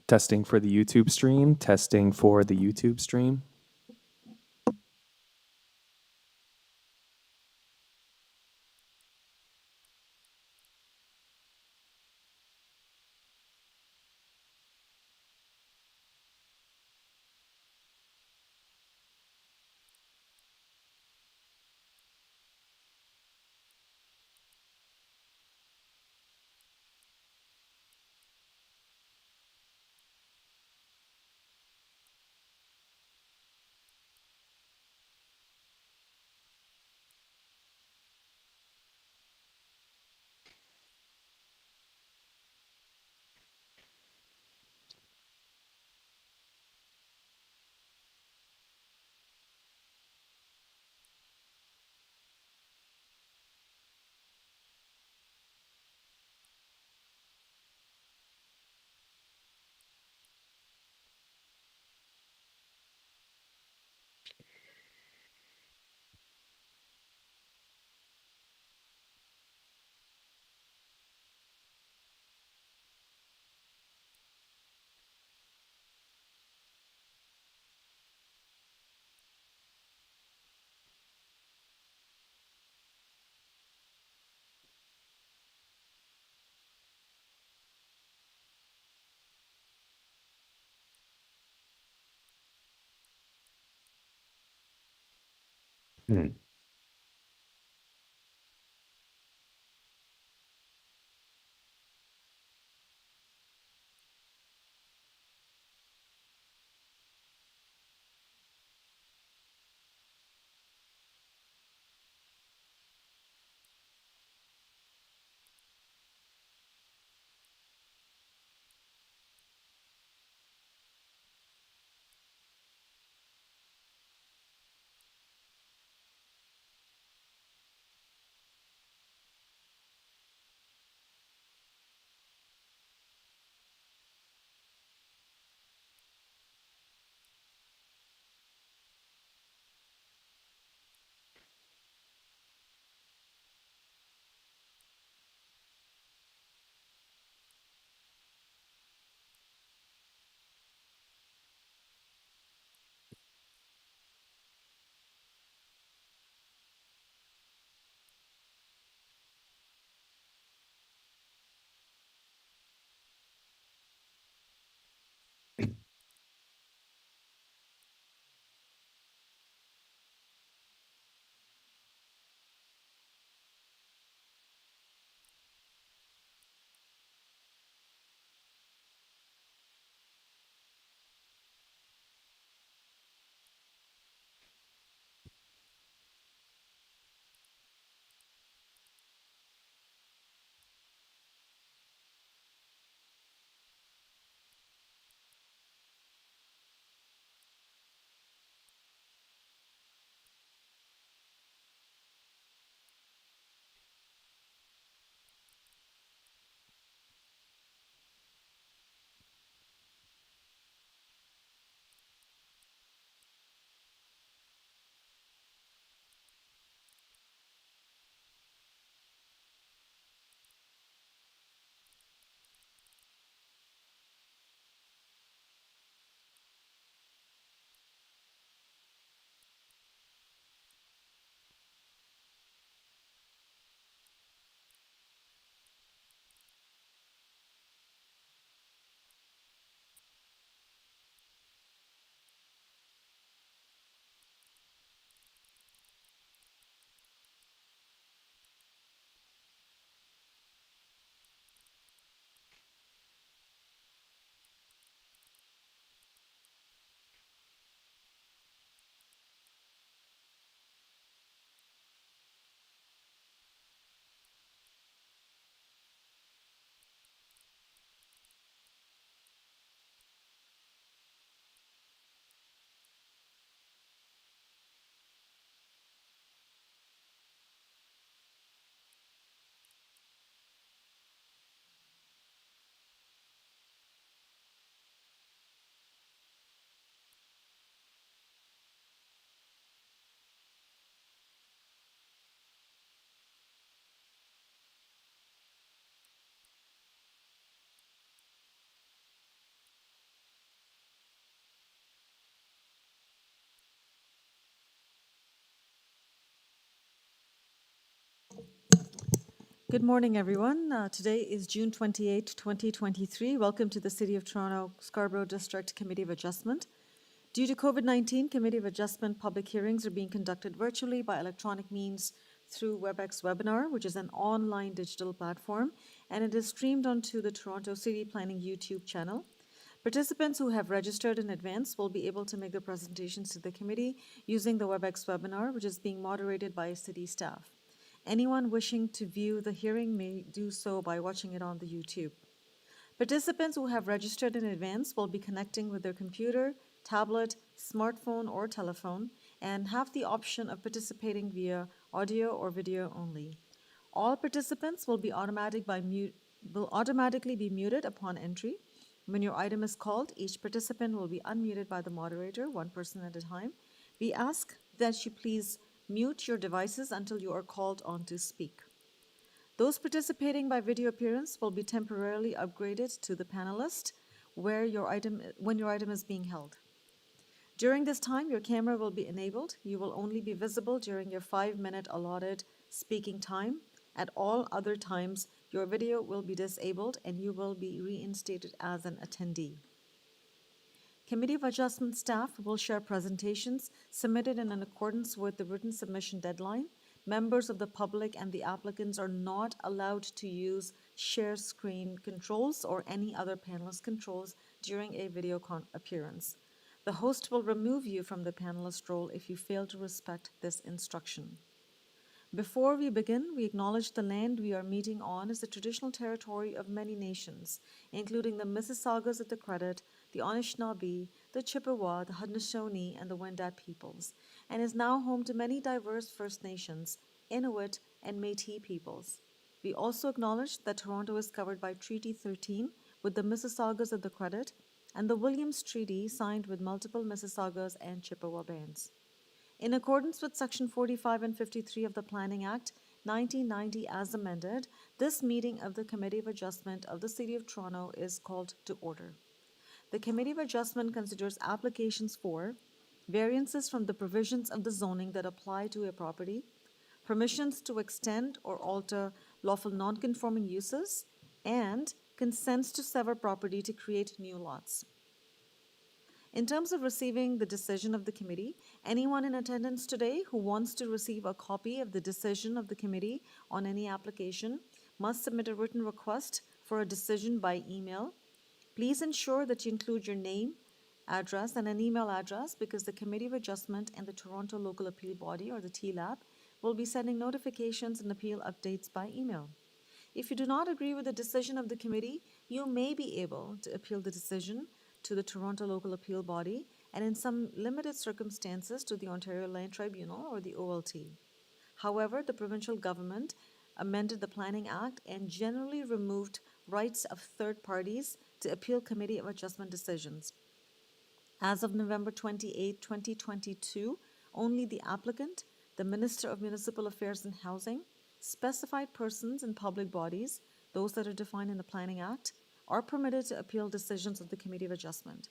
Testing for the YouTube stream. Testing for the YouTube stream. Good morning, everyone. Today is June 28, 2023. Welcome to the City of Toronto Scarborough District Committee of Adjustment. Due to COVID-19, Committee of Adjustment public hearings are being conducted virtually by electronic means through WebEx Webinar, which is an online digital platform, and it is streamed onto the Toronto City Planning YouTube channel. Participants who have registered in advance will be able to make their presentations to the committee using the WebEx Webinar, which is being moderated by city staff. Anyone wishing to view the hearing may do so by watching it on the YouTube. Participants who have registered in advance will be connecting with their computer, tablet, smartphone, or telephone and have the option of participating via audio or video only. All participants will automatically be muted upon entry. When your item is called, each participant will be unmuted by the moderator, one person at a time. We ask that you please mute your devices until you are called on to speak. Those participating by video appearance will be temporarily upgraded to the panelist when your item is being held. During this time, your camera will be enabled. You will only be visible during your 5-minute allotted speaking time. At all other times, your video will be disabled and you will be reinstated as an attendee. Committee of Adjustment staff will share presentations submitted in accordance with the written submission deadline. Members of the public and the applicants are not allowed to use share screen controls or any other panelist controls during a video appearance. The host will remove you from the panelist role if you fail to respect this instruction. Before we begin, we acknowledge the land we are meeting on is the traditional territory of many nations, including the Mississaugas of the Credit, the Anishinaabe, the Chippewa, the Haudenosaunee, and the Wendat peoples, and is now home to many diverse First Nations, Inuit, and Métis peoples. We also acknowledge that Toronto is covered by Treaty 13 with the Mississaugas of the Credit and the Williams Treaty signed with multiple Mississaugas and Chippewa bands. In accordance with Section 45 and 53 of the Planning Act 1990 as amended, this meeting of the Committee of Adjustment of the City of Toronto is called to order. The Committee of Adjustment considers applications for variances from the provisions of the zoning that apply to a property, permissions to extend or alter lawful non-conforming uses, and consents to sever property to create new lots. In terms of receiving the decision of the committee, anyone in attendance today who wants to receive a copy of the decision of the committee on any application must submit a written request for a decision by email. Please ensure that you include your name, address, and an email address because the Committee of Adjustment and the Toronto Local Appeal Body, or the TLAB, will be sending notifications and appeal updates by email. If you do not agree with the decision of the committee, you may be able to appeal the decision to the Toronto Local Appeal Body and in some limited circumstances to the Ontario Land Tribunal or the OLT. However, the provincial government amended the Planning Act and generally removed rights of third parties to appeal Committee of Adjustment decisions. As of November 28, 2022, only the applicant, the Minister of Municipal Affairs and Housing, specified persons and public bodies, those that are defined in the Planning Act, are permitted to appeal decisions of the Committee of Adjustment.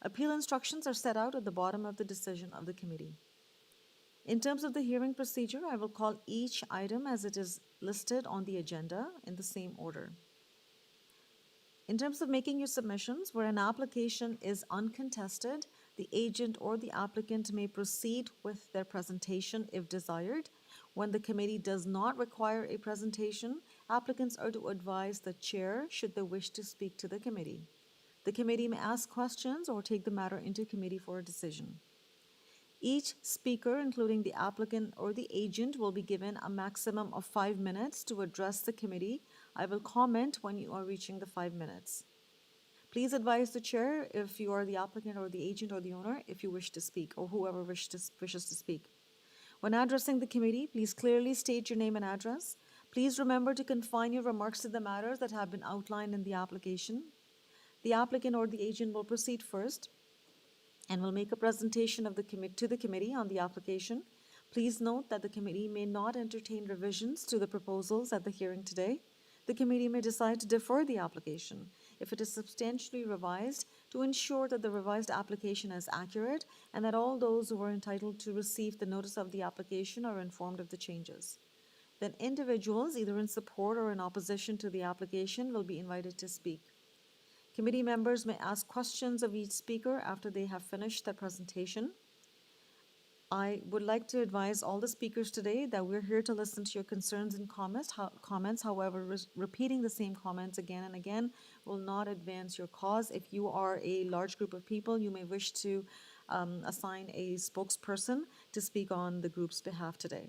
Appeal instructions are set out at the bottom of the decision of the committee. In terms of the hearing procedure, I will call each item as it is listed on the agenda in the same order. In terms of making your submissions, where an application is uncontested, the agent or the applicant may proceed with their presentation if desired. When the committee does not require a presentation, applicants are to advise the chair should they wish to speak to the committee. The committee may ask questions or take the matter into committee for a decision. Each speaker, including the applicant or the agent, will be given a maximum of 5 minutes to address the committee. I will comment when you are reaching the 5 minutes. Please advise the chair if you are the applicant or the agent or the owner if you wish to speak, or whoever wishes to speak. When addressing the committee, please clearly state your name and address. Please remember to confine your remarks to the matters that have been outlined in the application. The applicant or the agent will proceed first and will make a presentation to the committee on the application. Please note that the committee may not entertain revisions to the proposals at the hearing today. The committee may decide to defer the application if it is substantially revised to ensure that the revised application is accurate and that all those who are entitled to receive the notice of the application are informed of the changes. Then individuals, either in support or in opposition to the application, will be invited to speak. Committee members may ask questions of each speaker after they have finished their presentation. I would like to advise all the speakers today that we're here to listen to your concerns and comments. However, repeating the same comments again and again will not advance your cause. If you are a large group of people, you may wish to assign a spokesperson to speak on the group's behalf today.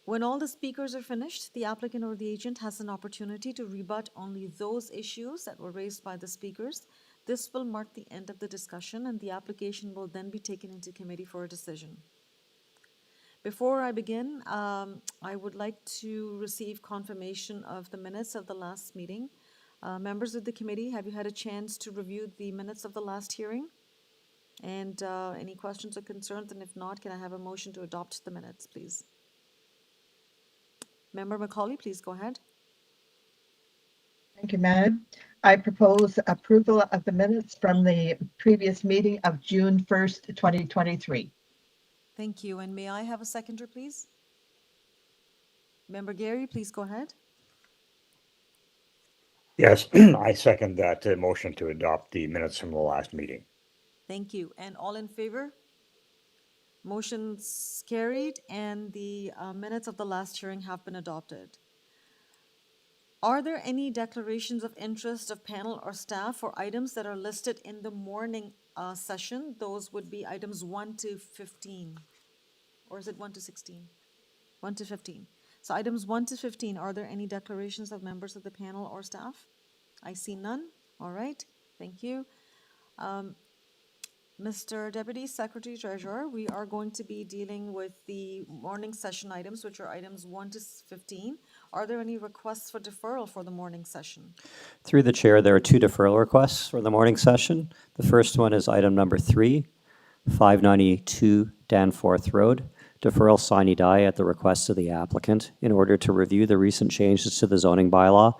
When all the speakers are finished, the applicant or the agent has an opportunity to rebut only those issues that were raised by the speakers. This will mark the end of the discussion, and the application will then be taken into committee for a decision. Before I begin, I would like to receive confirmation of the minutes of the last meeting. Members of the committee, have you had a chance to review the minutes of the last hearing? And any questions or concerns? And if not, can I have a motion to adopt the minutes, please? Member Macaulay, please go ahead. Thank you, Madam. I propose approval of the minutes from the previous meeting of June 1st, 2023. Thank you. And may I have a seconder, please? Member Gary, please go ahead. Yes, I second that motion to adopt the minutes from the last meeting. Thank you. And all in favor? Motion's carried, and the minutes of the last hearing have been adopted. Are there any declarations of interest of panel or staff for items that are listed in the morning session? Those would be items 1 to 15. Or is it 1 to 16? 1 to 15. So items 1 to 15, are there any declarations of members of the panel or staff? I see none. All right. Thank you. Mr. Deputy Secretary Treasurer, we are going to be dealing with the morning session items, which are items 1 to 15. Are there any requests for deferral for the morning session? Through the chair, there are two deferral requests for the morning session. The first one is item number 3, 592 Danforth Road, deferral sine die at the request of the applicant in order to review the recent changes to the zoning bylaw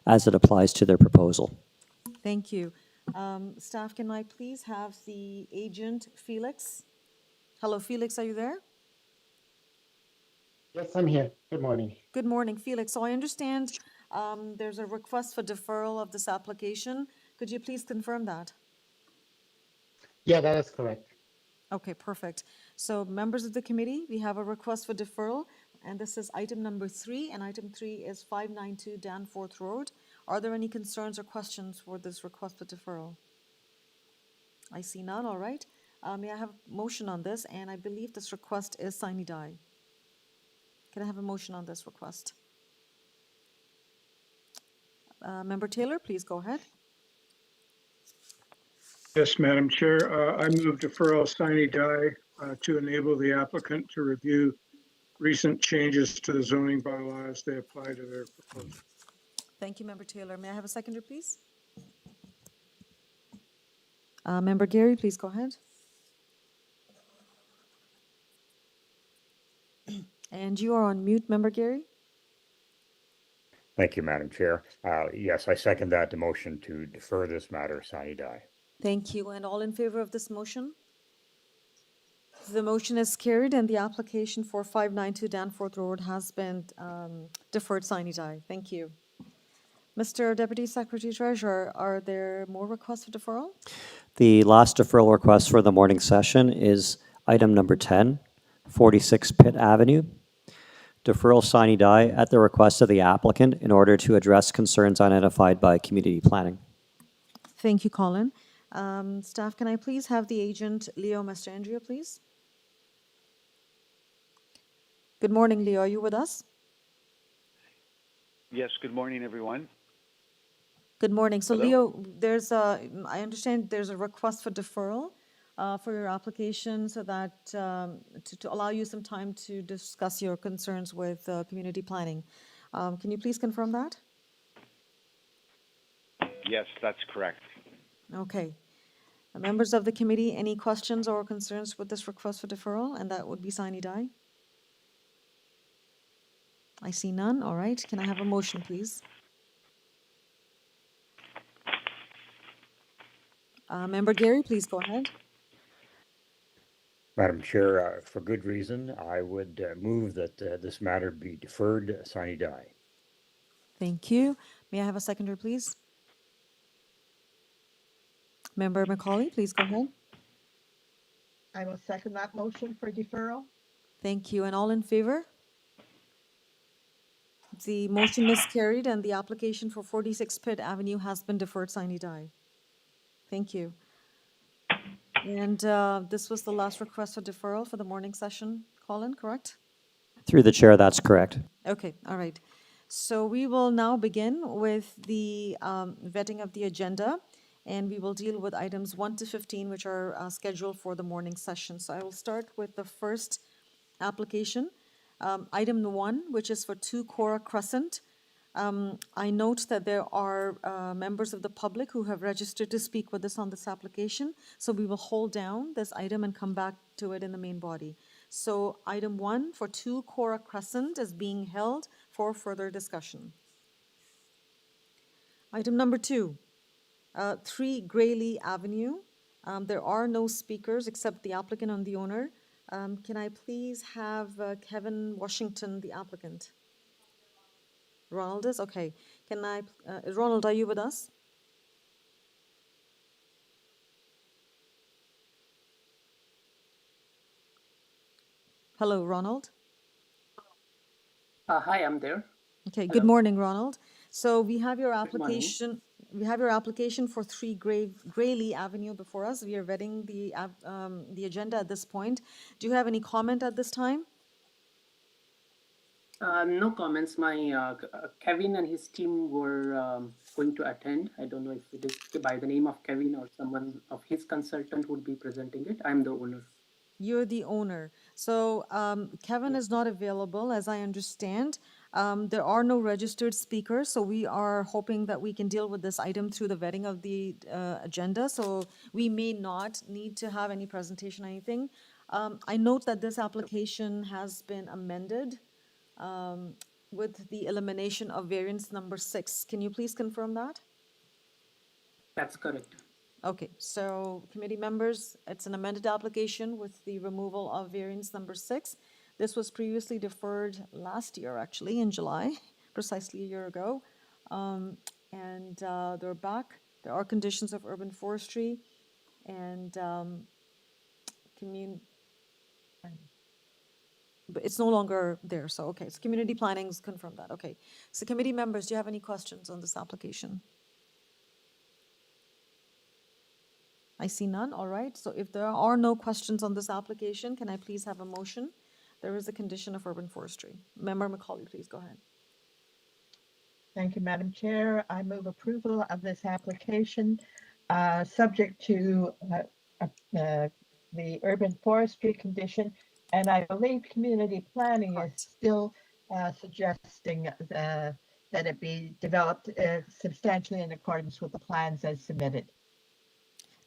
as it applies to their proposal. Thank you. Staff, can I please have the agent, Felix? Hello, Felix, are you there? Yes, I'm here. Good morning. Good morning, Felix. So I understand there's a request for deferral of this application. Could you please confirm that? Yeah, that is correct. Okay, perfect. So members of the committee, we have a request for deferral, and this is item number 3, and item 3 is 592 Danforth Road. Are there any concerns or questions for this request for deferral? I see none. All right. May I have a motion on this? And I believe this request is sine die. Can I have a motion on this request? Member Taylor, please go ahead. Yes, Madam Chair. I move deferral sine die to enable the applicant to review recent changes to the zoning bylaws as they apply to their proposal. Thank you, Member Taylor. May I have a seconder, please? Member Gary, please go ahead. And you are on mute, Member Gary. Thank you, Madam Chair. Yes, I second that motion to defer this matter sine die. Thank you. And all in favor of this motion? The motion is carried, and the application for 592 Danforth Road has been deferred sine die. Thank you. Mr. Deputy Secretary Treasurer, are there more requests for deferral? The last deferral request for the morning session is item number 10, 46 Pitt Avenue. Deferral sine die at the request of the applicant in order to address concerns identified by community planning. Thank you, Colin. Staff, can I please have the agent, Leo Mastrandria, please? Good morning, Leo. Are you with us? Yes, good morning, everyone. Good morning. So Hello? Leo, I understand there's a request for deferral for your application so that, to allow you some time to discuss your concerns with community planning. Can you please confirm that? Yes, that's correct. Okay. Members of the committee, any questions or concerns with this request for deferral? And that would be sine die. I see none. All right. Can I have a motion, please? Member Gary, please go ahead. Madam Chair, for good reason, I would move that this matter be deferred sine die. Thank you. May I have a seconder, please? Member Macaulay, please go ahead. I will second that motion for deferral. Thank you. And all in favor? The motion is carried and the application for 46 Pitt Avenue has been deferred sine die. Thank you. And this was the last request for deferral for the morning session, Colin, correct? Through the chair, that's correct. Okay, all right. So we will now begin with the vetting of the agenda, and we will deal with items 1 to 15, which are scheduled for the morning session. So I will start with the first application, item 1, which is for 2 CORA CRESCENT. I note that there are members of the public who have registered to speak with us on this application, so we will hold down this item and come back to it in the main body. So item 1 for 2 CORA CRESCENT is being held for further discussion. Item number 2, 3 GRAYLEE Avenue. There are no speakers except the applicant and the owner. Can I please have Kevin Washington, the applicant? Ronald is? Okay. Can I, Ronald, are you with us? Hello, Ronald. Hi, I'm there. Okay, good morning, Ronald. So we have your morning. application. We have your application for 3 GRAYLEE Avenue before us. We are vetting the agenda at this point. Do you have any comment at this time? No comments. My Kevin and his team were going to attend. I don't know if it is by the name of Kevin or someone of his consultant would be presenting it. I'm the owner. You're the owner. So Kevin is not available, as I understand. There are no registered speakers, so we are hoping that we can deal with this item through the vetting of the agenda. So we may not need to have any presentation or anything. I note that this application has been amended with the elimination of variance number 6. Can you please confirm that? That's correct. Okay, so committee members, it's an amended application with the removal of variance number 6. This was previously deferred last year, actually, in July, precisely a year ago. And they're back. There are conditions of urban forestry and but it's no longer there, so okay. So community planning's confirmed that, okay. So committee members, do you have any questions on this application? I see none, all right. So if there are no questions on this application, can I please have a motion? There is a condition of urban forestry. Member Macaulay, please go ahead. Thank you, Madam Chair. I move approval of this application, subject to the urban forestry condition. And I believe community planning is still suggesting that it be developed substantially in accordance with the plans as submitted.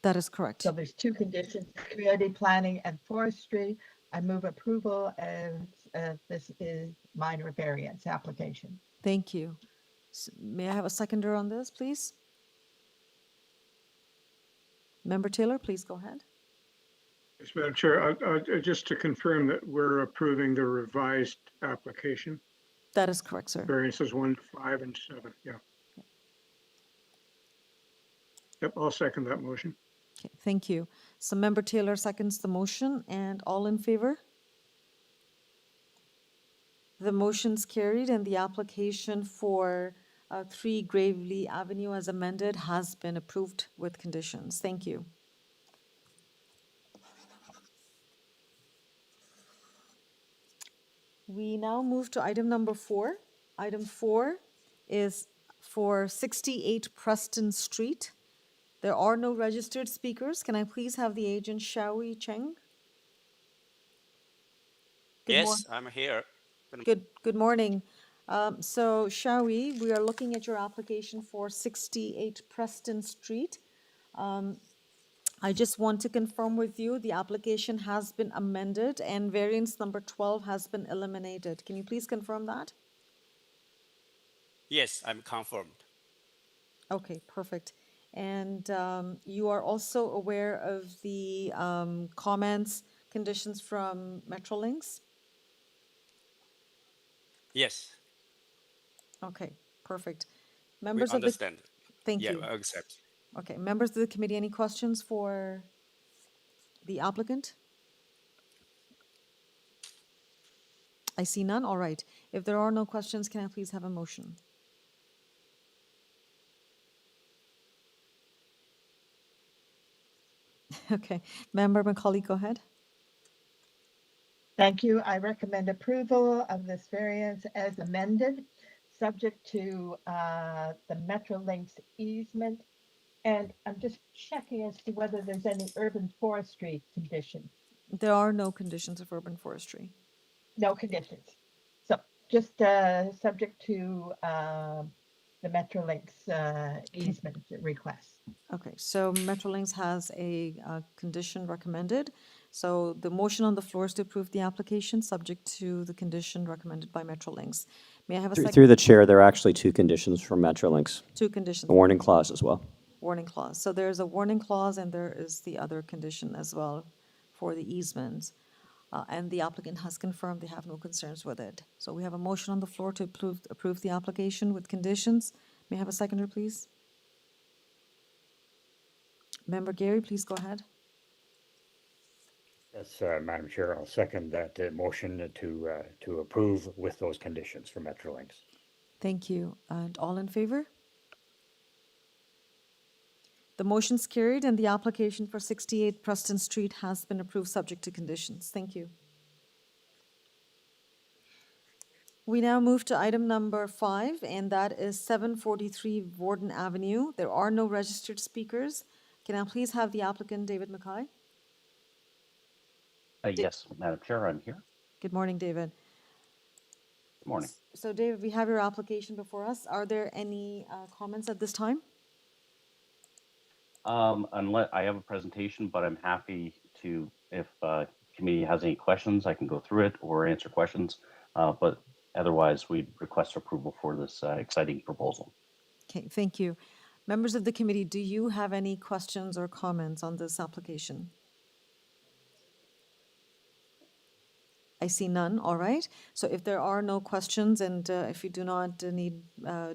That is correct. So there's 2 conditions, community planning and forestry. I move approval of this is minor variance application. Thank you. May I have a seconder on this, please? Member Taylor, please go ahead. Yes, Madam Chair, just to confirm that we're approving the revised application, That is correct, sir. variances 1, 5, and 7, yeah. Yep, I'll second that motion. Okay, thank you. So Member Taylor seconds the motion, and all in favor? The motion's carried, and the application for 3 GRAYLEE Avenue as amended has been approved with conditions. Thank you. We now move to item number 4. Item 4 is for 68 Preston Street. There are no registered speakers. Can I please have the agent Shawi Cheng? Yes, I'm here. Good morning. So Shawi, we are looking at your application for 68 Preston Street. I just want to confirm with you, the application has been amended and variance number 12 has been eliminated. Can you please confirm that? Yes, I'm confirmed. Okay, perfect. And you are also aware of the comments conditions from Metrolinx? Yes, Okay, perfect. we Members of the, understand. thank Yeah, you. I accept. Okay, members of the committee, any questions for the applicant? I see none, all right. If there are no questions, can I please have a motion? Okay, Member Macaulay, go ahead. Thank you. I recommend approval of this variance as amended, subject to the Metrolinx easement. And I'm just checking as to whether there's any urban forestry conditions. There are no conditions of urban forestry. No conditions. So just subject to the Metrolinx easement request. Okay, so Metrolinx has a condition recommended. So the motion on the floor is to approve the application, subject to the condition recommended by Metrolinx. May I have a Through second? the chair, there are actually two conditions from Metrolinx, Two conditions. a warning clause as well. Warning clause. So there's a warning clause and there is the other condition as well for the easement. And the applicant has confirmed they have no concerns with it. So we have a motion on the floor to approve the application with conditions. May I have a seconder, please? Member Gary, please go ahead. Yes, Madam Chair, I'll second that motion to approve with those conditions for Metrolinx. Thank you. And all in favor? The motion's carried and the application for 68 Preston Street has been approved subject to conditions. Thank you. We now move to item number 5, and that is 743 Warden Avenue. There are no registered speakers. Can I please have the applicant, David Mackay? Yes, Madam Chair, I'm here. Good morning, David. Good morning. So, David, we have your application before us. Are there any comments at this time? Unless I have a presentation, but I'm happy to, if committee has any questions, I can go through it or answer questions. But otherwise, we request approval for this exciting proposal. Okay, thank you. Members of the committee, do you have any questions or comments on this application? I see none, all right. So if there are no questions and if you do not need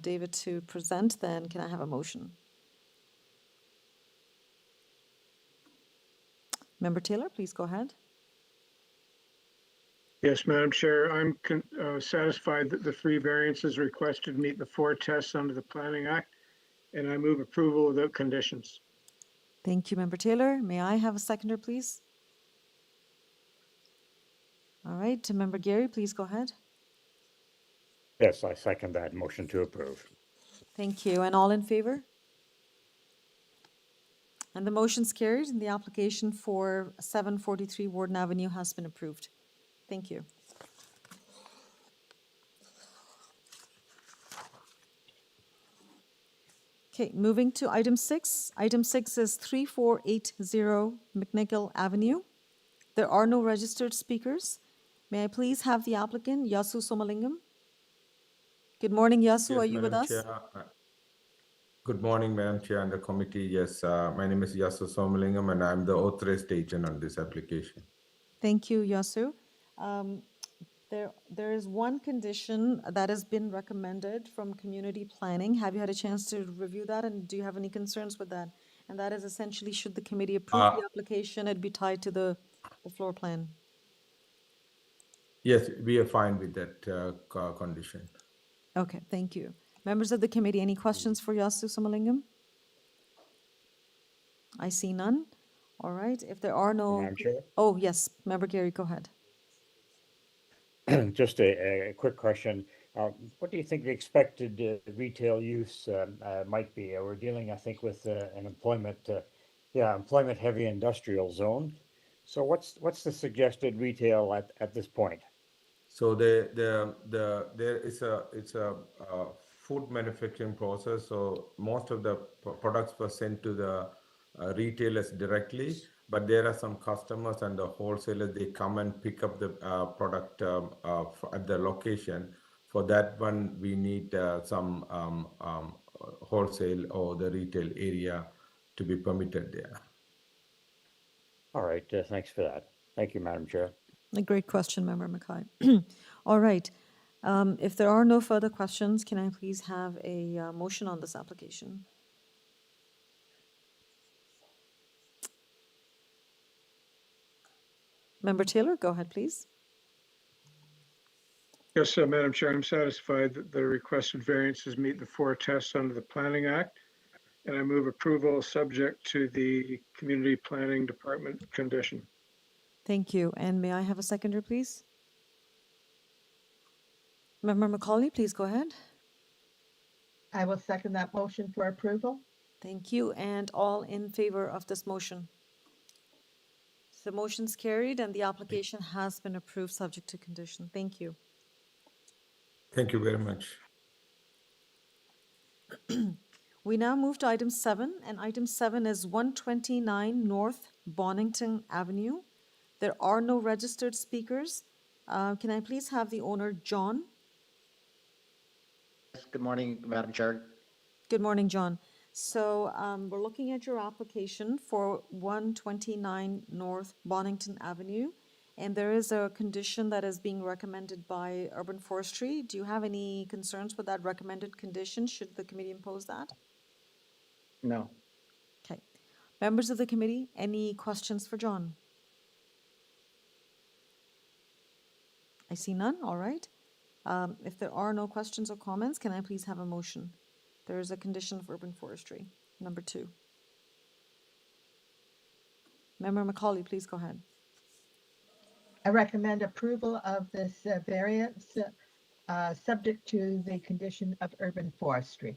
David to present, then can I have a motion? Member Taylor, please go ahead. Yes, Madam Chair, I'm satisfied that the 3 variances requested meet the 4 tests under the Planning Act, and I move approval without conditions. Thank you, Member Taylor. May I have a seconder, please? All right, to Member Gary, please go ahead. Yes, I second that motion to approve. Thank you. And all in favor? And the motion's carried and the application for 743 Warden Avenue has been approved. Thank you. Okay, moving to item 6. Item 6 is 3480 McNichol Avenue. There are no registered speakers. May I please have the applicant, Yasu Somalingam? Good morning, Yasu. Yes, Are you with Madam us? Chair. Good morning, Madam Chair and the committee. Yes, my name is Yasu Somalingam and I'm the authorized agent on this application. Thank you, Yasu. There is one condition that has been recommended from community planning. Have you had a chance to review that, and do you have any concerns with that? And that is essentially, should the committee approve the application, it'd be tied to the floor plan. Yes, we are fine with that condition. Okay, thank you. Members of the committee, any questions for Yasu Somalingam? I see none. All right, if there are no... Madam Chair? Oh, yes, Member Gary, go ahead. Just a quick question. What do you think the expected retail use might be? We're dealing, I think, with an employment-heavy industrial zone. So what's the suggested retail at this point? So there is a food manufacturing process. So most of the products were sent to the retailers directly, but there are some customers and the wholesalers, they come and pick up the product at the location. For that one, we need some wholesale or the retail area to be permitted there. All right, thanks for that. Thank you, Madam Chair. A great question, Member Mackay. All right. If there are no further questions, can I please have a motion on this application? Member Taylor, go ahead, please. Yes, Madam Chair, I'm satisfied that the requested variances meet the 4 tests under the Planning Act, and I move approval subject to the Community Planning Department condition. Thank you. And may I have a seconder, please? Member Macaulay, please go ahead. I will second that motion for approval. Thank you. And all in favor of this motion? The motion's carried and the application has been approved subject to condition. Thank you. Thank you very much. We now move to item 7, and item 7 is 129 North Bonington Avenue. There are no registered speakers. Can I please have the owner, John? Yes, good morning, Madam Chair. Good morning, John. So we're looking at your application for 129 North Bonington Avenue, and there is a condition that is being recommended by Urban Forestry. Do you have any concerns with that recommended condition? Should the committee impose that? No. Okay. Members of the committee, any questions for John? I see none. All right. If there are no questions or comments, can I please have a motion? There is a condition of Urban Forestry, number 2. Member Macaulay, please go ahead. I recommend approval of this variance subject to the condition of urban forestry.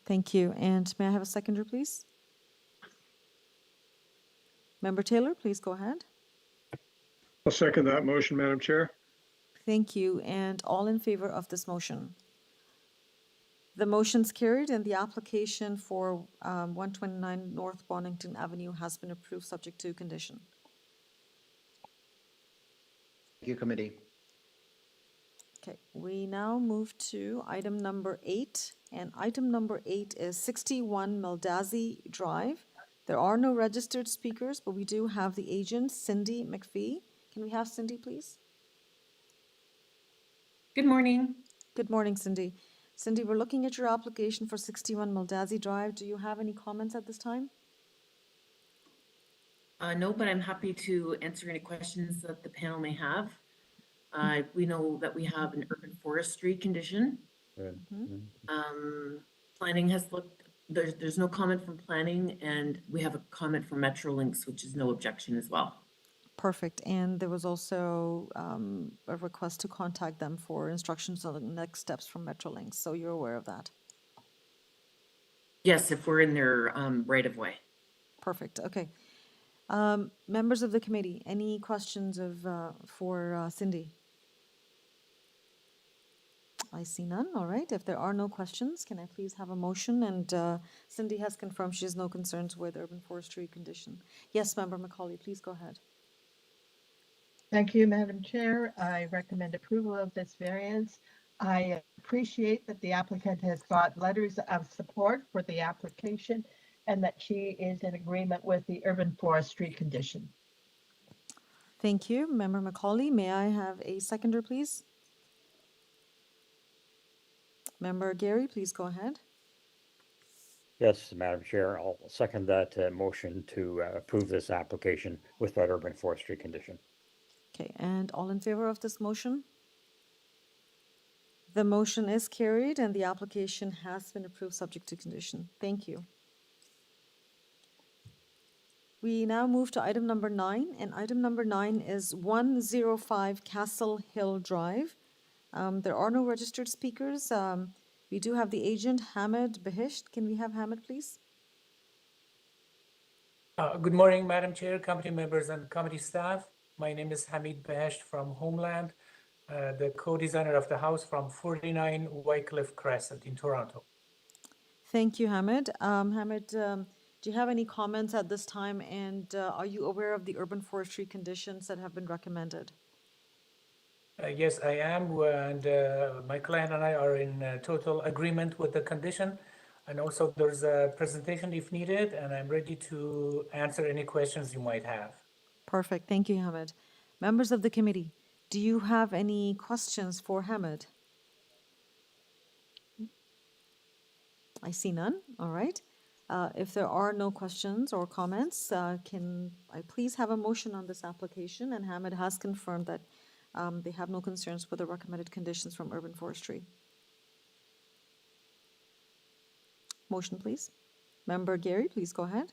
Thank you. And may I have a seconder, please? Member Taylor, please go ahead. I'll second that motion, Madam Chair. Thank you. And all in favor of this motion? The motion's carried and the application for 129 North Bonington Avenue has been approved subject to condition. Thank you, committee. Okay, we now move to item number 8, and item number 8 is 61 MELDAZY Drive. There are no registered speakers, but we do have the agent, Cindy McPhee. Can we have Cindy, please? Good morning. Good morning, Cindy. Cindy, we're looking at your application for 61 MELDAZY Drive. Do you have any comments at this time? No, but I'm happy to answer any questions that the panel may have. We know that we have an urban forestry condition. Good. Planning has looked, there's no comment from planning, and we have a comment from Metrolinx, which is no objection as well. Perfect. And there was also a request to contact them for instructions on the next steps from Metrolinx. So you're aware of that? Yes, if we're in their right of way. Perfect. Okay. Members of the committee, any questions for Cindy? I see none. All right. If there are no questions, can I please have a motion? And Cindy has confirmed she has no concerns with urban forestry condition. Yes, Member Macaulay, please go ahead. Thank you, Madam Chair. I recommend approval of this variance. I appreciate that the applicant has got letters of support for the application and that she is in agreement with the urban forestry condition. Thank you. Member Macaulay, may I have a seconder, please? Member Gary, please go ahead. Yes, Madam Chair, I'll second that motion to approve this application with that urban forestry condition. Okay, and all in favor of this motion? The motion is carried and the application has been approved subject to condition. Thank you. We now move to item number 9, and item number 9 is 105 Castle Hill Drive. There are no registered speakers. We do have the agent, Hamid Behisht. Can we have Hamid, please? Good morning, Madam Chair, committee members, and committee staff. My name is Hamid Behisht from Homeland, the co-designer of the house from 49 Wycliffe Crescent in Toronto. Thank you, Hamid. Hamid, do you have any comments at this time, and are you aware of the urban forestry conditions that have been recommended? Yes, I am, and my client and I are in total agreement with the condition. And also there's a presentation if needed, and I'm ready to answer any questions you might have. Perfect. Thank you, Hamid. Members of the committee, do you have any questions for Hamid? I see none. All right. If there are no questions or comments, can I please have a motion on this application? And Hamid has confirmed that they have no concerns with the recommended conditions from urban forestry. Motion, please. Member Gary, please go ahead.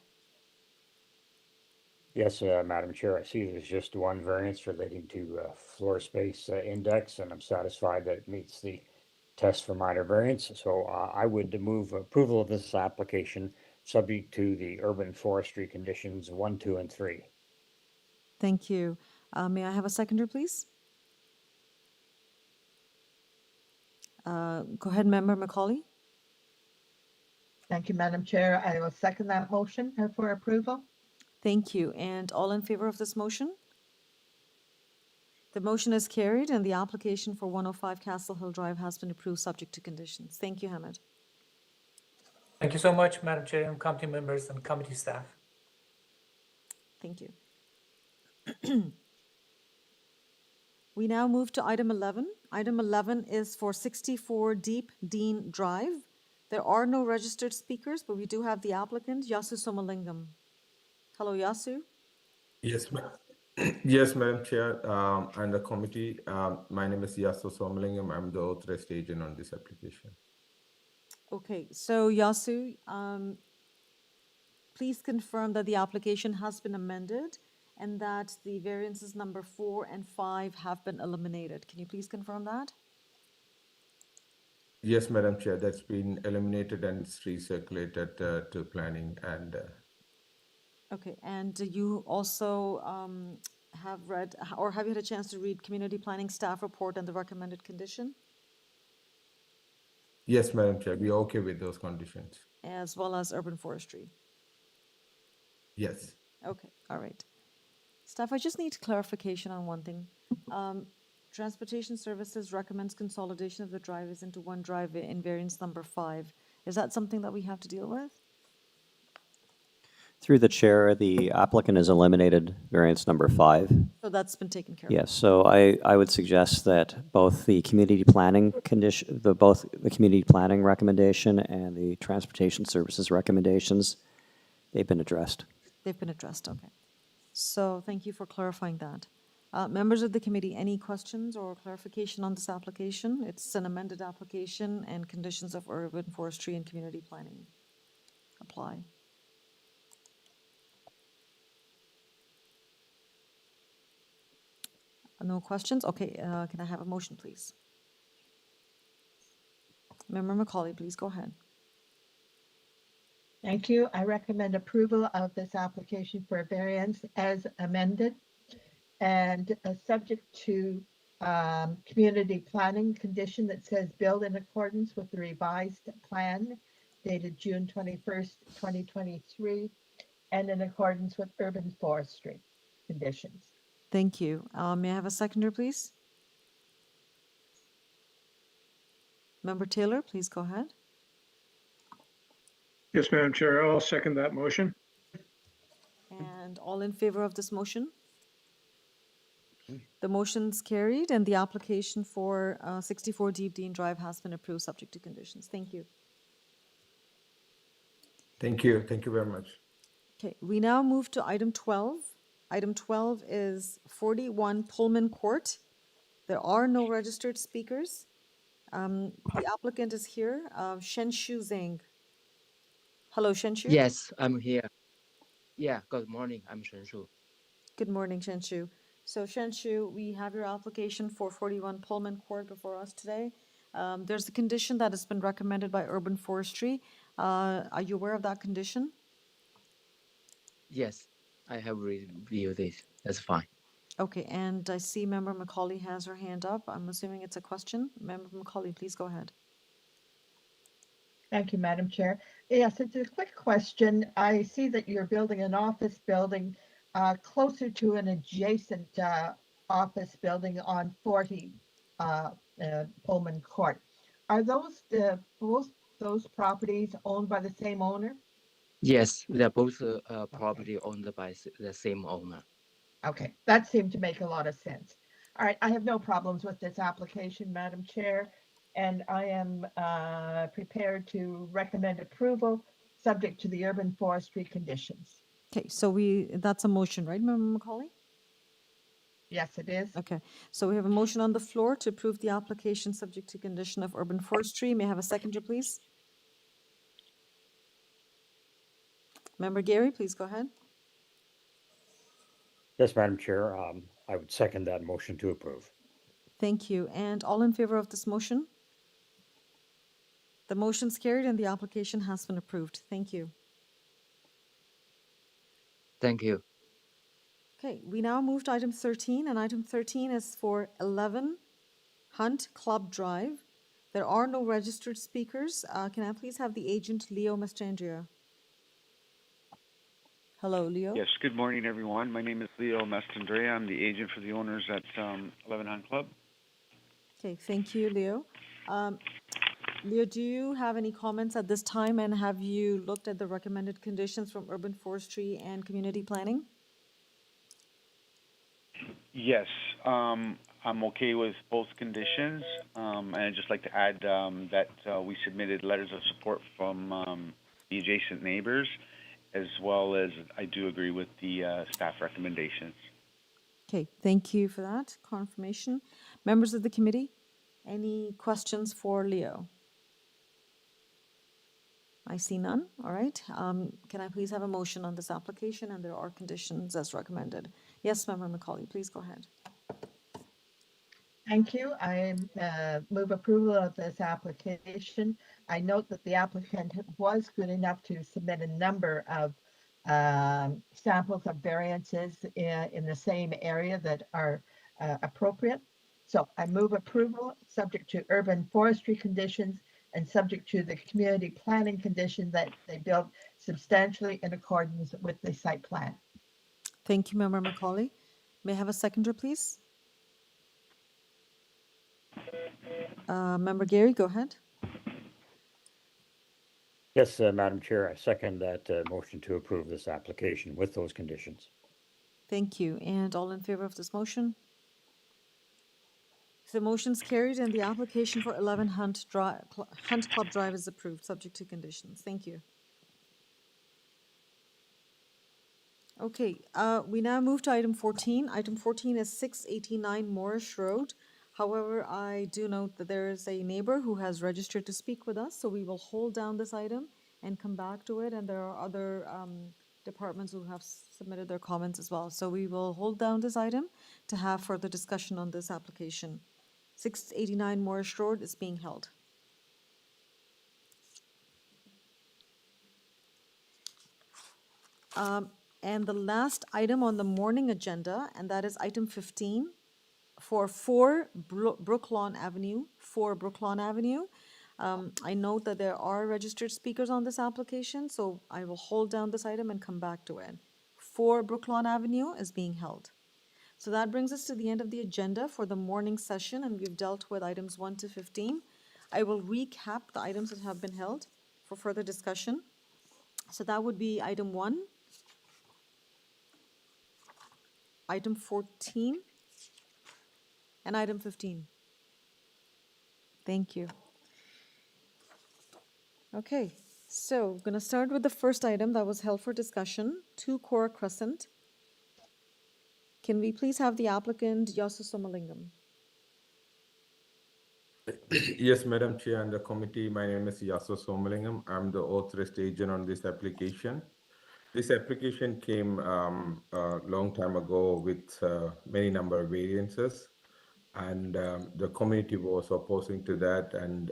Yes, Madam Chair, I see there's just one variance relating to floor space index, and I'm satisfied that it meets the test for minor variance. So I would move approval of this application subject to the urban forestry conditions 1, 2, and 3. Thank you. May I have a seconder, please? Go ahead, Member Macaulay. Thank you, Madam Chair. I will second that motion for approval. Thank you. And all in favor of this motion? The motion is carried and the application for 105 Castle Hill Drive has been approved subject to conditions. Thank you, Hamid. Thank you so much, Madam Chair and committee members and committee staff. Thank you. We now move to item 11. Item 11 is for 64 Deep DENE Drive. There are no registered speakers, but we do have the applicant, Yasu Somalingam. Hello, Yasu. Yes, yes, Madam Chair, and the committee. My name is Yasu Somalingam. I'm the authorized agent on this application. Okay, so Yasu, please confirm that the application has been amended and that the variances number 4 and 5 have been eliminated. Can you please confirm that? Yes, Madam Chair, that's been eliminated and it's recirculated to planning and. Okay, and you also have read, or have you had a chance to read community planning staff report and the recommended condition? Yes, Madam Chair, we are okay with those conditions. As well as urban forestry? Yes. Okay, all right. Staff, I just need clarification on one thing. Transportation Services recommends consolidation of the driveways into one driveway in variance number 5. Is that something that we have to deal with? Through the chair, the applicant has eliminated variance number 5. So that's been taken care of? Yes, so I would suggest that both the community planning condition, both the community planning recommendation and the transportation services recommendations, they've been addressed. They've been addressed, okay. So thank you for clarifying that. Members of the committee, any questions or clarification on this application? It's an amended application and conditions of urban forestry and community planning apply. No questions? Okay, can I have a motion, please? Member Macaulay, please go ahead. Thank you. I recommend approval of this application for a variance as amended and subject to community planning condition that says build in accordance with the revised plan dated June 21st, 2023, and in accordance with urban forestry conditions. Thank you. May I have a seconder, please? Member Taylor, please go ahead. Yes, Madam Chair, I'll second that motion. And all in favor of this motion? The motion's carried and the application for 64 Deep DENE Drive has been approved subject to conditions. Thank you. Thank you. Thank you very much. Okay, we now move to item 12. Item 12 is 41 Pullman Court. There are no registered speakers. The applicant is here, Shenshu Zhang. Hello, Shenshu. Yes, I'm here. Yeah, good morning. I'm Shenshu. Good morning, Shenshu. So Shenshu, we have your application for 41 Pullman Court before us today. There's a condition that has been recommended by urban forestry. Are you aware of that condition? Yes, I have reviewed this. That's fine. Okay, and I see Member Macaulay has her hand up. I'm assuming it's a question. Member Macaulay, please go ahead. Thank you, Madam Chair. Yes, it's a quick question. I see that you're building an office building closer to an adjacent office building on 40 Pullman Court. Are those both those properties owned by the same owner? Yes, they're both property owned by the same owner. Okay, that seemed to make a lot of sense. All right, I have no problems with this application, Madam Chair, and I am prepared to recommend approval subject to the urban forestry conditions. Okay, so that's a motion, right, Member Macaulay? Yes, it is. Okay, so we have a motion on the floor to approve the application subject to condition of urban forestry. May I have a seconder, please? Member Gary, please go ahead. Yes, Madam Chair, I would second that motion to approve. Thank you. And all in favor of this motion? The motion's carried and the application has been approved. Thank you. Thank you. Okay, we now move to item 13, and item 13 is for 11 Hunt Club Drive. There are no registered speakers. Can I please have the agent, Leo Mastandria? Hello, Leo. Yes, good morning, everyone. My name is Leo Mastandrea. I'm the agent for the owners at 11 Hunt Club. Okay, thank you, Leo. Leo, do you have any comments at this time, and have you looked at the recommended conditions from urban forestry and community planning? Yes, I'm okay with both conditions, and I'd just like to add that we submitted letters of support from the adjacent neighbors, as well as I do agree with the staff recommendations. Okay, thank you for that confirmation. Members of the committee, any questions for Leo? I see none. All right. Can I please have a motion on this application? And there are conditions as recommended. Yes, Member Macaulay, please go ahead. Thank you. I move approval of this application. I note that the applicant was good enough to submit a number of samples of variances in the same area that are appropriate. So I move approval subject to urban forestry conditions and subject to the community planning condition that they built substantially in accordance with the site plan. Thank you, Member Macaulay. May I have a seconder, please? Member Gary, go ahead. Yes, Madam Chair, I second that motion to approve this application with those conditions. Thank you. And all in favor of this motion? The motion's carried and the application for 11 Hunt Club Drive is approved, subject to conditions. Thank you. Okay, we now move to item 14. Item 14 is 689 Morrish Road. However, I do note that there is a neighbor who has registered to speak with us, so we will hold down this item and come back to it. And there are other departments who have submitted their comments as well. So we will hold down this item to have further discussion on this application. 689 Morrish Road is being held. And the last item on the morning agenda, and that is item 15 for 4 BROOKLAWN Avenue. 4 BROOKLAWN Avenue. I note that there are registered speakers on this application, so I will hold down this item and come back to it. 4 BROOKLAWN Avenue is being held. So that brings us to the end of the agenda for the morning session, and we've dealt with items 1 to 15. I will recap the items that have been held for further discussion. So that would be item 1, item 14, and item 15. Thank you. Okay, so we're going to start with the first item that was held for discussion, 2 CORA CRESCENT. Can we please have the applicant, Yasu Somalingam? Yes, Madam Chair and the committee, my name is Yasu Somalingam. I'm the authorized agent on this application. This application came a long time ago with many number of variances, and the community was opposing to that, and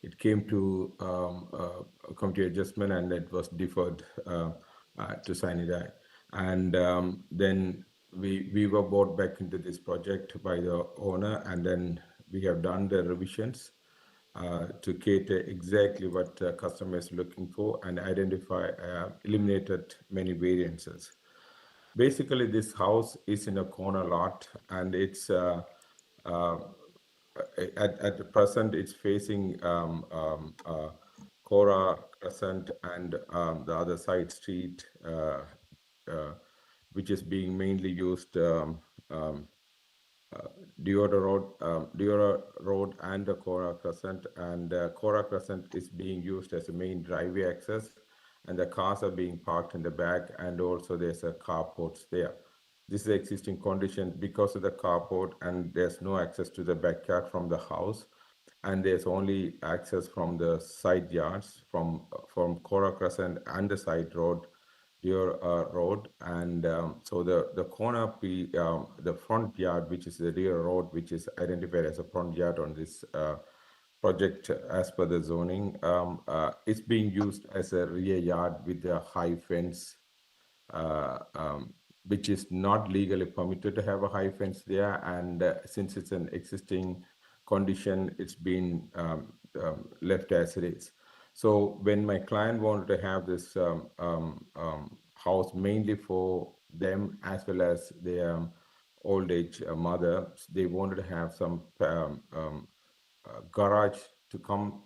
it came to a committee adjustment, and it was deferred to Sani Die. And then we were brought back into this project by the owner, and then we have done the revisions to cater exactly what the customer is looking for and eliminated many variances. Basically, this house is in a corner lot, and it's at the present it's facing CORA, CRESCENT, and the other side street which is being mainly used Diora Road and the CORA Crescent, and CORA Crescent is being used as a main driveway access, and the cars are being parked in the back, and also there's a carport there. This is the existing condition because of the carport, and there's no access to the backyard from the house, and there's only access from the side yards from CORA Crescent and the side road, your road, and so the corner the front yard, which is the rear road, which is identified as a front yard on this project as per the zoning, it's being used as a rear yard with a high fence, which is not legally permitted to have a high fence there, and since it's an existing condition, it's been left as it is. So when my client wanted to have this house mainly for them as well as their old age mother, they wanted to have some garage to come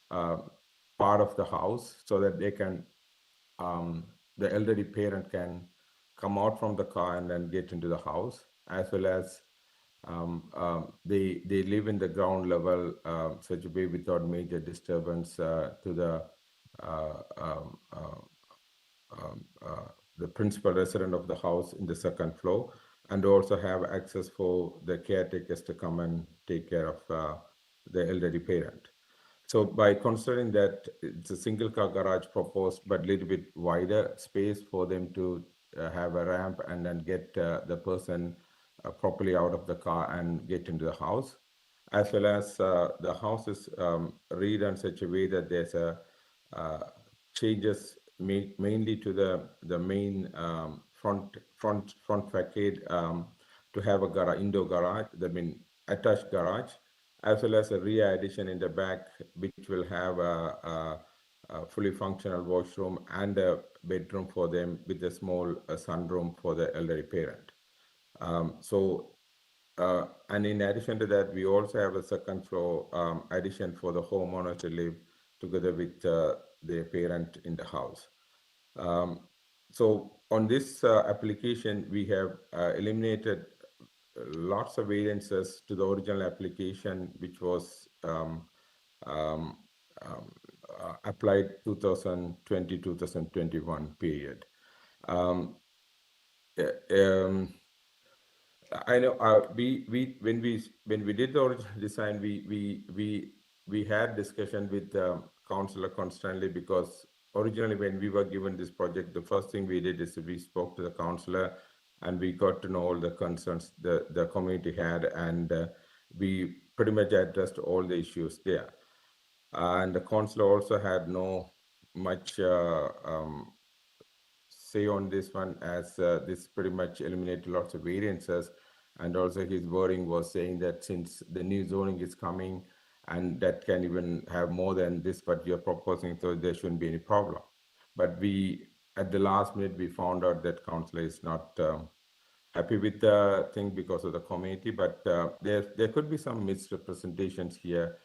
part of the house so that they can, the elderly parent can come out from the car and then get into the house, as well as they live in the ground level such a way without major disturbance to the principal resident of the house in the second floor, and also have access for the caretakers to come and take care of the elderly parent. So by considering that it's a single car garage proposed, but a little bit wider space for them to have a ramp and then get the person properly out of the car and get into the house, as well as the house is redone such a way that there's a changes mainly to the main front facade to have a indoor garage, attached garage, as well as a rear addition in the back, which will have a fully functional washroom and a bedroom for them with a small sunroom for the elderly parent. And in addition to that, we also have a second floor addition for the homeowner to live together with their parent in the house. So on this application, we have eliminated lots of variances to the original application, which was applied 2020-2021 period. I know when we did the original design, we had discussion with the councillor constantly, because originally when we were given this project, the first thing we did is we spoke to the councillor and we got to know all the concerns the community had, and we pretty much addressed all the issues there. And the councillor also had no much say on this one, as this pretty much eliminated lots of variances, and also his wording was saying that since the new zoning is coming and that can even have more than this what you're proposing, so there shouldn't be any problem. But we, at the last minute, we found out that councillor is not happy with the thing because of the community, but there could be some misrepresentations here.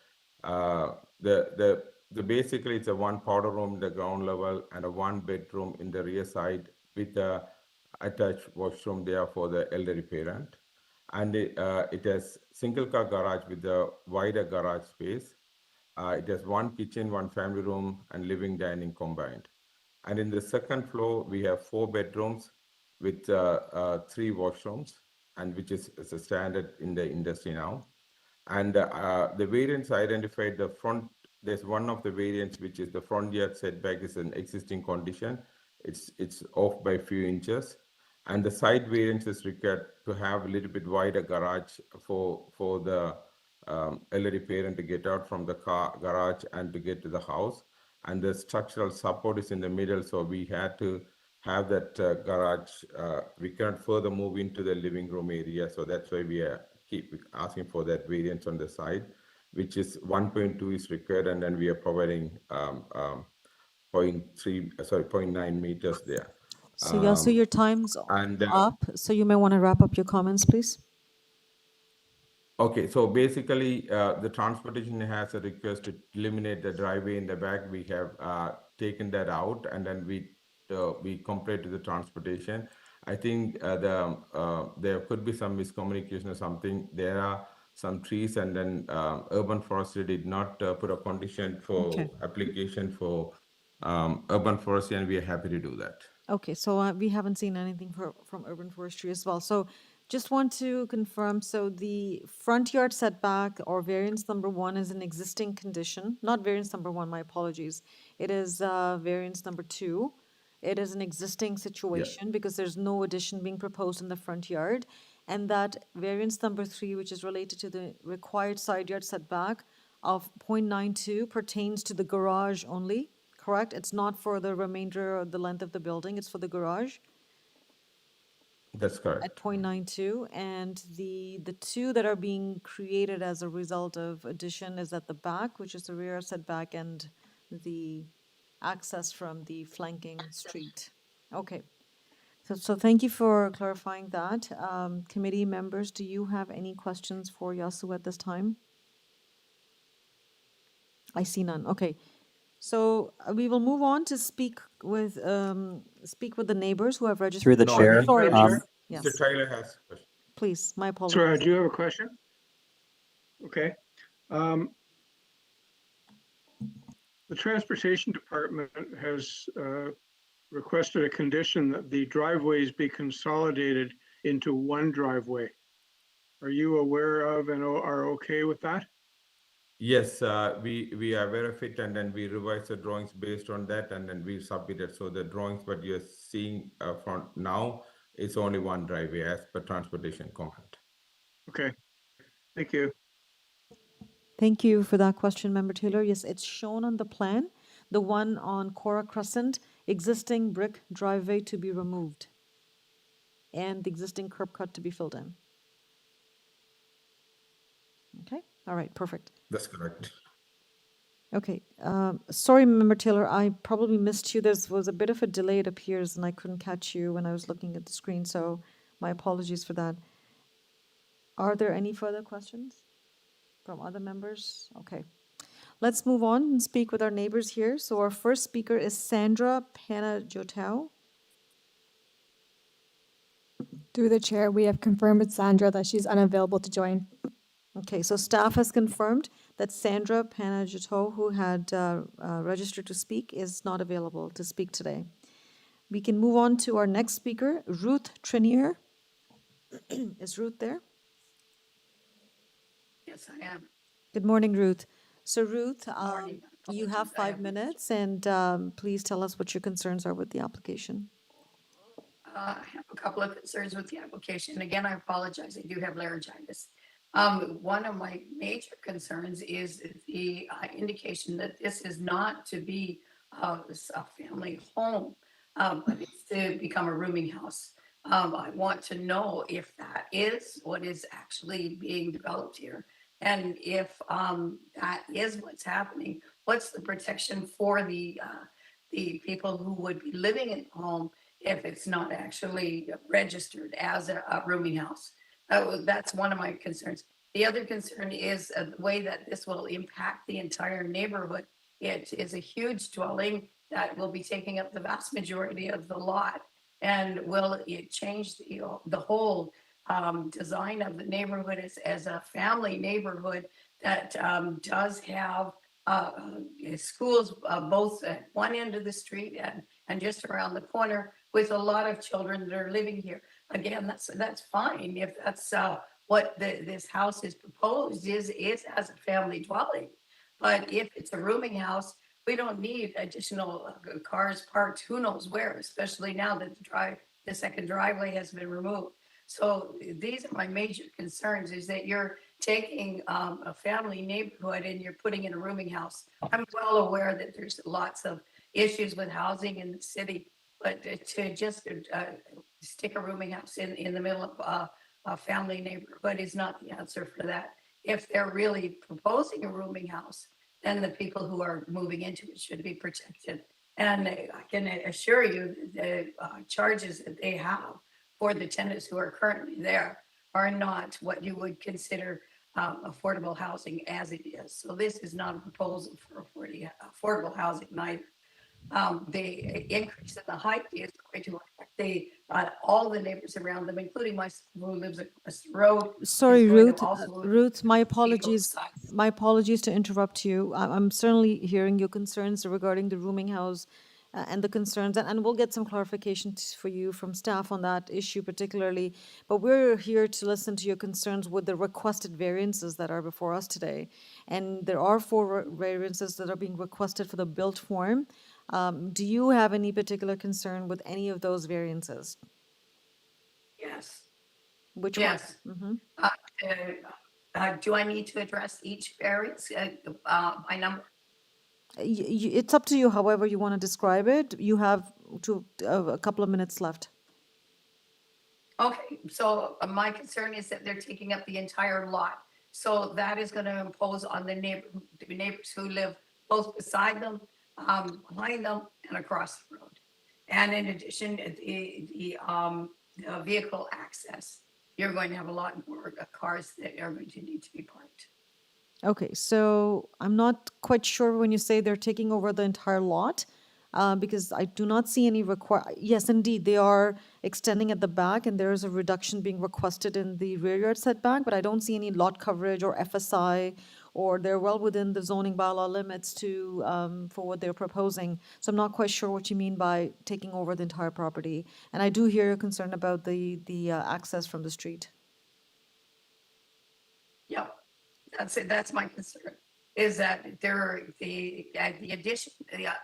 Basically, it's a one powder room in the ground level and a one bedroom in the rear side with a attached washroom there for the elderly parent. And it has single car garage with a wider garage space. It has one kitchen, one family room, and living dining combined. And in the second floor, we have 4 bedrooms with 3 washrooms, and which is a standard in the industry now. And the variants identified the front. There's one of the variants, which is the front yard setback is an existing condition. It's off by a few inches. And the side variance is required to have a little bit wider garage for the elderly parent to get out from the car garage and to get to the house. And the structural support is in the middle, so we had to have that garage. We cannot further move into the living room area, so that's why we keep asking for that variance on the side, which is 1.2 is required, and then we are providing 0.9 meters there. So yeah, so your time's up, so you may want to wrap up your comments, please. Okay, so basically, the transportation has a request to eliminate the driveway in the back. We have taken that out, and then we compared to the transportation. I think there could be some miscommunication or something. There are some trees, and then urban forestry did not put a condition for application for urban forestry, and we are happy to do that. Okay, so we haven't seen anything from urban forestry as well. So just want to confirm, so the front yard setback or variance number 1 is an existing condition, not variance number 1, my apologies. It is variance number 2. It is an existing situation because there's no addition being proposed in the front yard. And that variance number 3, which is related to the required side yard setback of 0.92 pertains to the garage only, correct? It's not for the remainder of the length of the building, it's for the garage That's correct. at 0.92. And the two that are being created as a result of addition is at the back, which is the rear setback and the access from the flanking street. Okay. So thank you for clarifying that. Committee members, do you have any questions for Yasu at this time? I see none. Okay. So we will move on to speak with the neighbors who have registered. Through the chair. Sorry, Chair? yes, Mr. Tyler has a question. please, my apologies. Sorry, do you have a question? Okay. The Transportation Department has requested a condition that the driveways be consolidated into one driveway. Are you aware of and are okay with that? Yes, we are aware of it, and then we revise the drawings based on that, and then we submit it. So the drawings what you're seeing from now is only one driveway as per transportation comment. Okay, thank you. Thank you for that question, Member Taylor. Yes, it's shown on the plan, the one on CORA Crescent, existing brick driveway to be removed and the existing curb cut to be filled in. Okay, all right, perfect. That's correct. Okay, sorry, Member Taylor, I probably missed you. There was a bit of a delay, it appears, and I couldn't catch you when I was looking at the screen, so my apologies for that. Are there any further questions from other members? Okay. Let's move on and speak with our neighbors here. So our first speaker is Sandra Panajotau. Through the chair, we have confirmed with Sandra that she's unavailable to join. Okay, so staff has confirmed that Sandra Panajotau, who had registered to speak, is not available to speak today. We can move on to our next speaker, Ruth Trenier. Is Ruth there? Yes, I am. Good morning, Ruth. So Ruth, Morning. you have 5 minutes, and please tell us what your concerns are with the application. I have a couple of concerns with the application. Again, I apologize, I do have laryngitis. One of my major concerns is the indication that this is not to be a family home, but it's to become a rooming house. I want to know if that is what is actually being developed here. And if that is what's happening, what's the protection for the people who would be living in the home if it's not actually registered as a rooming house? That's one of my concerns. The other concern is the way that this will impact the entire neighborhood. It is a huge dwelling that will be taking up the vast majority of the lot. And will it change the whole design of the neighborhood as a family neighborhood that does have schools both at one end of the street and just around the corner, with a lot of children that are living here. Again, that's fine if that's what this house is proposed is as a family dwelling. But if it's a rooming house, we don't need additional cars parked who knows where, especially now that the second driveway has been removed. So these are my major concerns, is that you're taking a family neighborhood and you're putting in a rooming house. I'm well aware that there's lots of issues with housing in the city, but to just stick a rooming house in the middle of a family neighborhood is not the answer for that. If they're really proposing a rooming house, then the people who are moving into it should be protected. And I can assure you the charges that they have for the tenants who are currently there are not what you would consider affordable housing as it is. So this is not a proposal for affordable housing either. The increase in the height is going to affect all the neighbors around them, including my son who lives across the road. Sorry, is going to Ruth. also Ruth, my see apologies. both sides. My apologies to interrupt you. I'm certainly hearing your concerns regarding the rooming house and the concerns, and we'll get some clarification for you from staff on that issue particularly. But we're here to listen to your concerns with the requested variances that are before us today. And there are 4 variances that are being requested for the built form. Do you have any particular concern with any of those variances? Yes. Which Yes. one? Do I need to address each variance by number? It's up to you, however you want to describe it. You have a couple of minutes left. Okay, so my concern is that they're taking up the entire lot. So that is going to impose on the neighbors who live close beside them, behind them, and across the road. And in addition, the vehicle access, you're going to have a lot more cars that are going to need to be parked. Okay, so I'm not quite sure when you say they're taking over the entire lot, because I do not see any yes, indeed, they are extending at the back, and there is a reduction being requested in the rear yard setback, but I don't see any lot coverage or FSI, or they're well within the zoning bylaw limits to, for what they're proposing. So I'm not quite sure what you mean by taking over the entire property. And I do hear your concern about the access from the street. Yep, that's it. That's my concern, is that the addition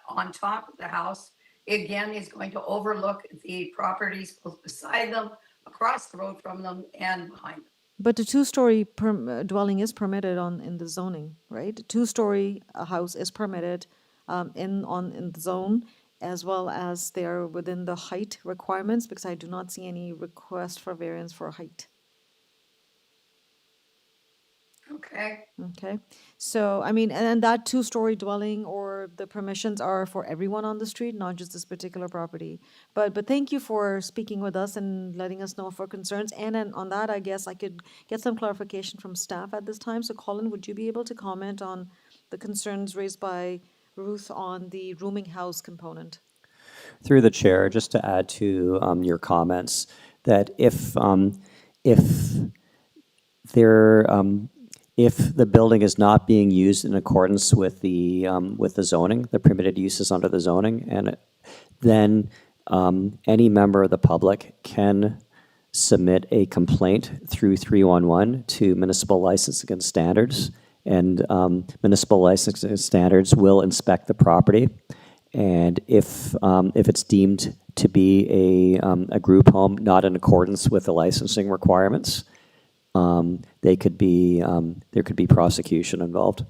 on top of the house, again, is going to overlook the properties both beside them, across the road from them, and behind them. But a two-story dwelling is permitted in the zoning, right? A two-story house is permitted in the zone, as well as they are within the height requirements, because I do not see any request for variance for height. Okay. Okay, so I mean, and that two-story dwelling or the permissions are for everyone on the street, not just this particular property. But thank you for speaking with us and letting us know of our concerns. And then on that, I guess I could get some clarification from staff at this time. So Colin, would you be able to comment on the concerns raised by Ruth on the rooming house component? Through the chair, just to add to your comments, that if there if the building is not being used in accordance with the zoning, the permitted uses under the zoning, and then any member of the public can submit a complaint through 311 to municipal licensing and standards, and municipal licensing and standards will inspect the property, and if it's deemed to be a group home not in accordance with the licensing requirements, there could be prosecution involved.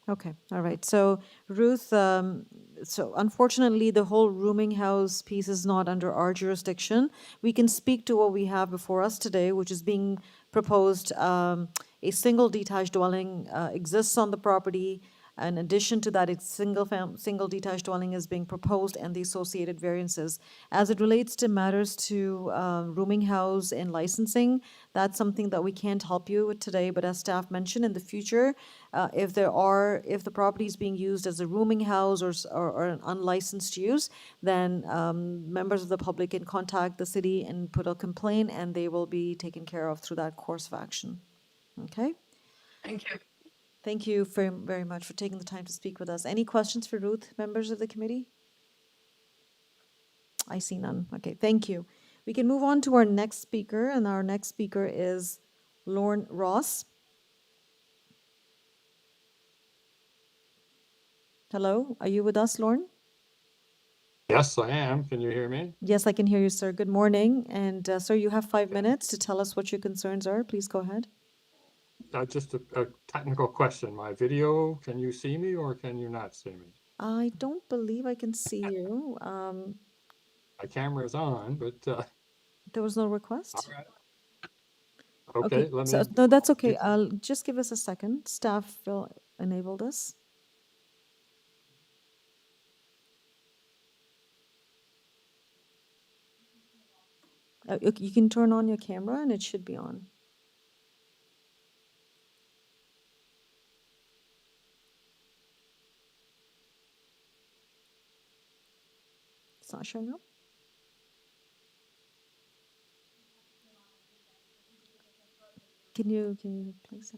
Okay, all right. So Ruth, so unfortunately, the whole rooming house piece is not under our jurisdiction. We can speak to what we have before us today, which is being proposed. A single detached dwelling exists on the property. In addition to that, a single detached dwelling is being proposed and the associated variances. As it relates to matters to rooming house and licensing, that's something that we can't help you with today, but as staff mentioned, in the future, if the property is being used as a rooming house or an unlicensed use, then members of the public can contact the city and put a complaint, and they will be taken care of through that course of action. Okay? Thank you. Thank you very much for taking the time to speak with us. Any questions for Ruth, members of the committee? I see none. Okay, thank you. We can move on to our next speaker, and our next speaker is Lorne Ross. Hello, are you with us, Lorne? Yes, I am. Can you hear me? Yes, I can hear you, sir. Good morning. And sir, you have 5 minutes to tell us what your concerns are. Please go ahead. Just a technical question. My video, can you see me or can you not see me? I don't believe I can see you. My camera is on, but There was no request? all right. Okay, let me. No, that's okay. I'll just give us a second. Staff will enable this. You can turn on your camera and it should be on. It's not showing up? Can you please?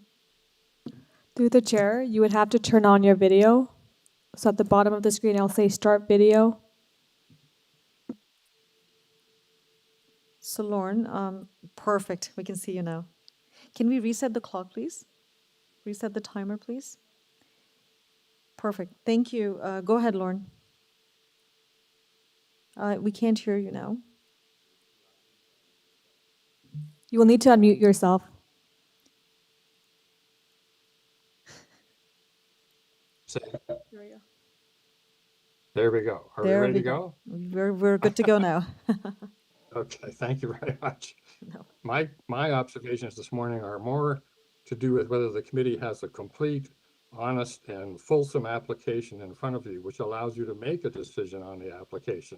Through the chair, you would have to turn on your video. So at the bottom of the screen, I'll say start video. So Lauren, perfect. We can see you now. Can we reset the clock, please? Reset the timer, please. Perfect. Thank you. Go ahead, Lauren. We can't hear you now. You will need to unmute yourself. There we go. Are we There ready we to go? We're good to go now. Okay, thank you very much. No. My observations this morning are more to do with whether the committee has a complete, honest, and fulsome application in front of you, which allows you to make a decision on the application.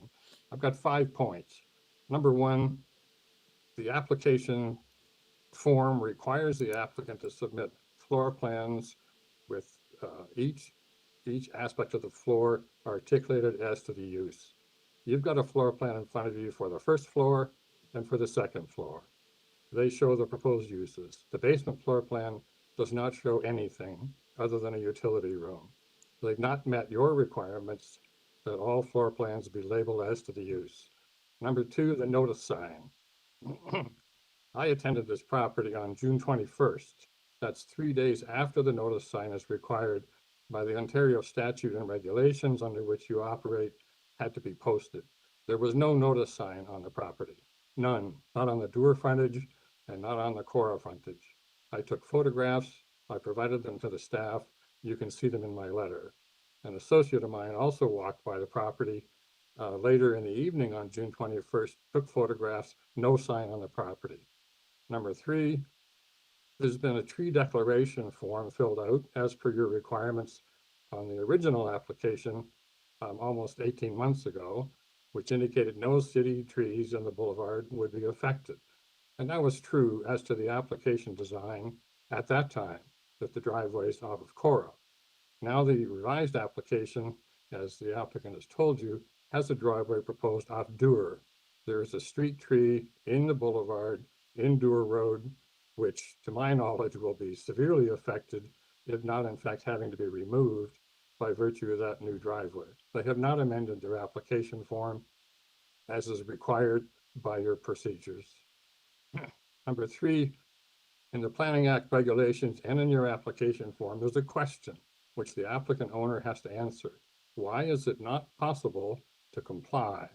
I've got 5 points. Number one, the application form requires the applicant to submit floor plans with each aspect of the floor articulated as to the use. You've got a floor plan in front of you for the first floor and for the second floor. They show the proposed uses. The basement floor plan does not show anything other than a utility room. They've not met your requirements that all floor plans be labeled as to the use. Number two, the notice sign. I attended this property on June 21st. That's 3 days after the notice sign is required by the Ontario statute and regulations under which you operate had to be posted. There was no notice sign on the property, none, not on the Dewar frontage and not on the CORA frontage. I took photographs, I provided them to the staff. You can see them in my letter. An associate of mine also walked by the property later in the evening on June 21st, took photographs, no sign on the property. Number three, there's been a tree declaration form filled out as per your requirements on the original application almost 18 months ago, which indicated no city trees in the boulevard would be affected. And that was true as to the application design at that time, that the driveway is off of CORA. Now the revised application, as the applicant has told you, has a driveway proposed off Dewar. There is a street tree in the boulevard in Dewar Road, which to my knowledge will be severely affected, if not in fact having to be removed by virtue of that new driveway. They have not amended their application form as is required by your procedures. Number three, in the Planning Act regulations and in your application form, there's a question which the applicant owner has to answer. Why is it not possible to comply?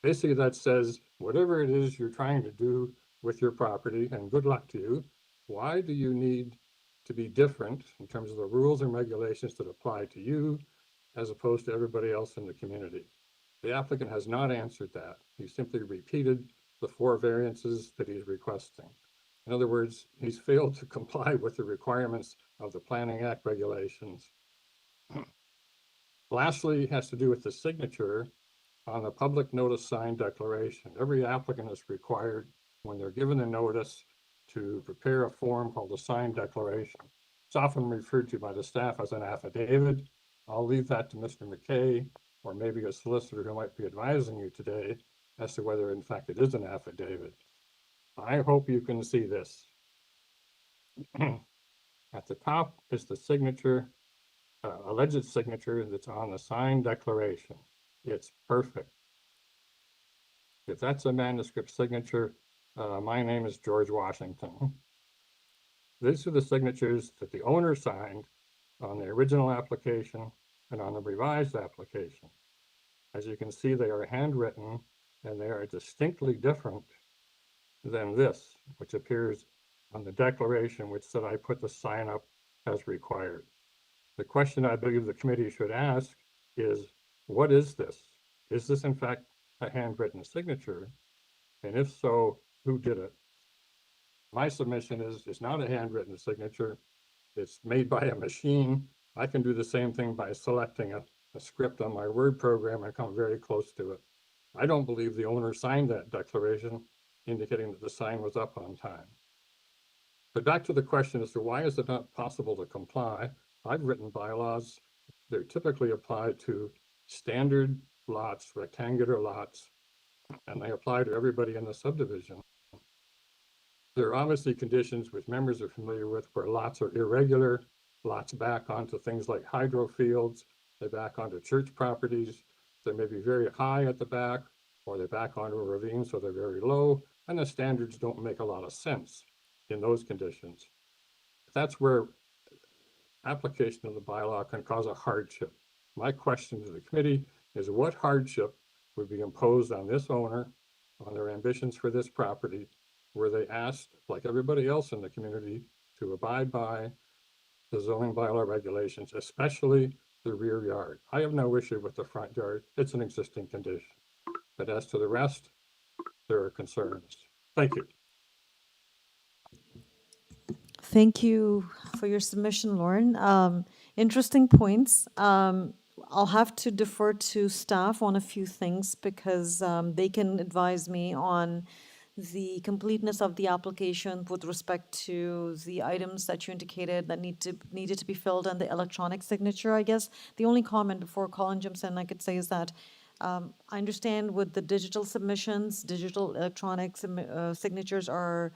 Basically, that says, whatever it is you're trying to do with your property, and good luck to you, why do you need to be different in terms of the rules and regulations that apply to you as opposed to everybody else in the community? The applicant has not answered that. He simply repeated the 4 variances that he's requesting. In other words, he's failed to comply with the requirements of the Planning Act regulations. Lastly, it has to do with the signature on the public notice sign declaration. Every applicant is required, when they're given a notice, to prepare a form called a sign declaration. It's often referred to by the staff as an affidavit. I'll leave that to Mr. McKay, or maybe a solicitor who might be advising you today as to whether in fact it is an affidavit. I hope you can see this. At the top is the signature, alleged signature that's on the signed declaration. It's perfect. If that's a manuscript signature, my name is George Washington. These are the signatures that the owner signed on the original application and on the revised application. As you can see, they are handwritten and they are distinctly different than this, which appears on the declaration, which said I put the sign up as required. The question I believe the committee should ask is, what is this? Is this in fact a handwritten signature? And if so, who did it? My submission is it's not a handwritten signature. It's made by a machine. I can do the same thing by selecting a script on my Word program and come very close to it. I don't believe the owner signed that declaration, indicating that the sign was up on time. But back to the question as to why is it not possible to comply? I've written bylaws. They're typically applied to standard lots, rectangular lots, and they apply to everybody in the subdivision. There are obviously conditions which members are familiar with where lots are irregular, lots back onto things like hydro fields, they back onto church properties, they may be very high at the back, or they back onto a ravine, so they're very low, and the standards don't make a lot of sense in those conditions. That's where application of the bylaw can cause a hardship. My question to the committee is what hardship would be imposed on this owner, on their ambitions for this property, were they asked, like everybody else in the community, to abide by the zoning bylaw regulations, especially the rear yard. I have no issue with the front yard. It's an existing condition. But as to the rest, there are concerns. Thank you. Thank you for your submission, Lauren. Interesting points. I'll have to defer to staff on a few things because they can advise me on the completeness of the application with respect to the items that you indicated that needed to be filled and the electronic signature, I guess. The only comment before Colin jumps in I could say is that I understand with the digital submissions, digital electronic signatures are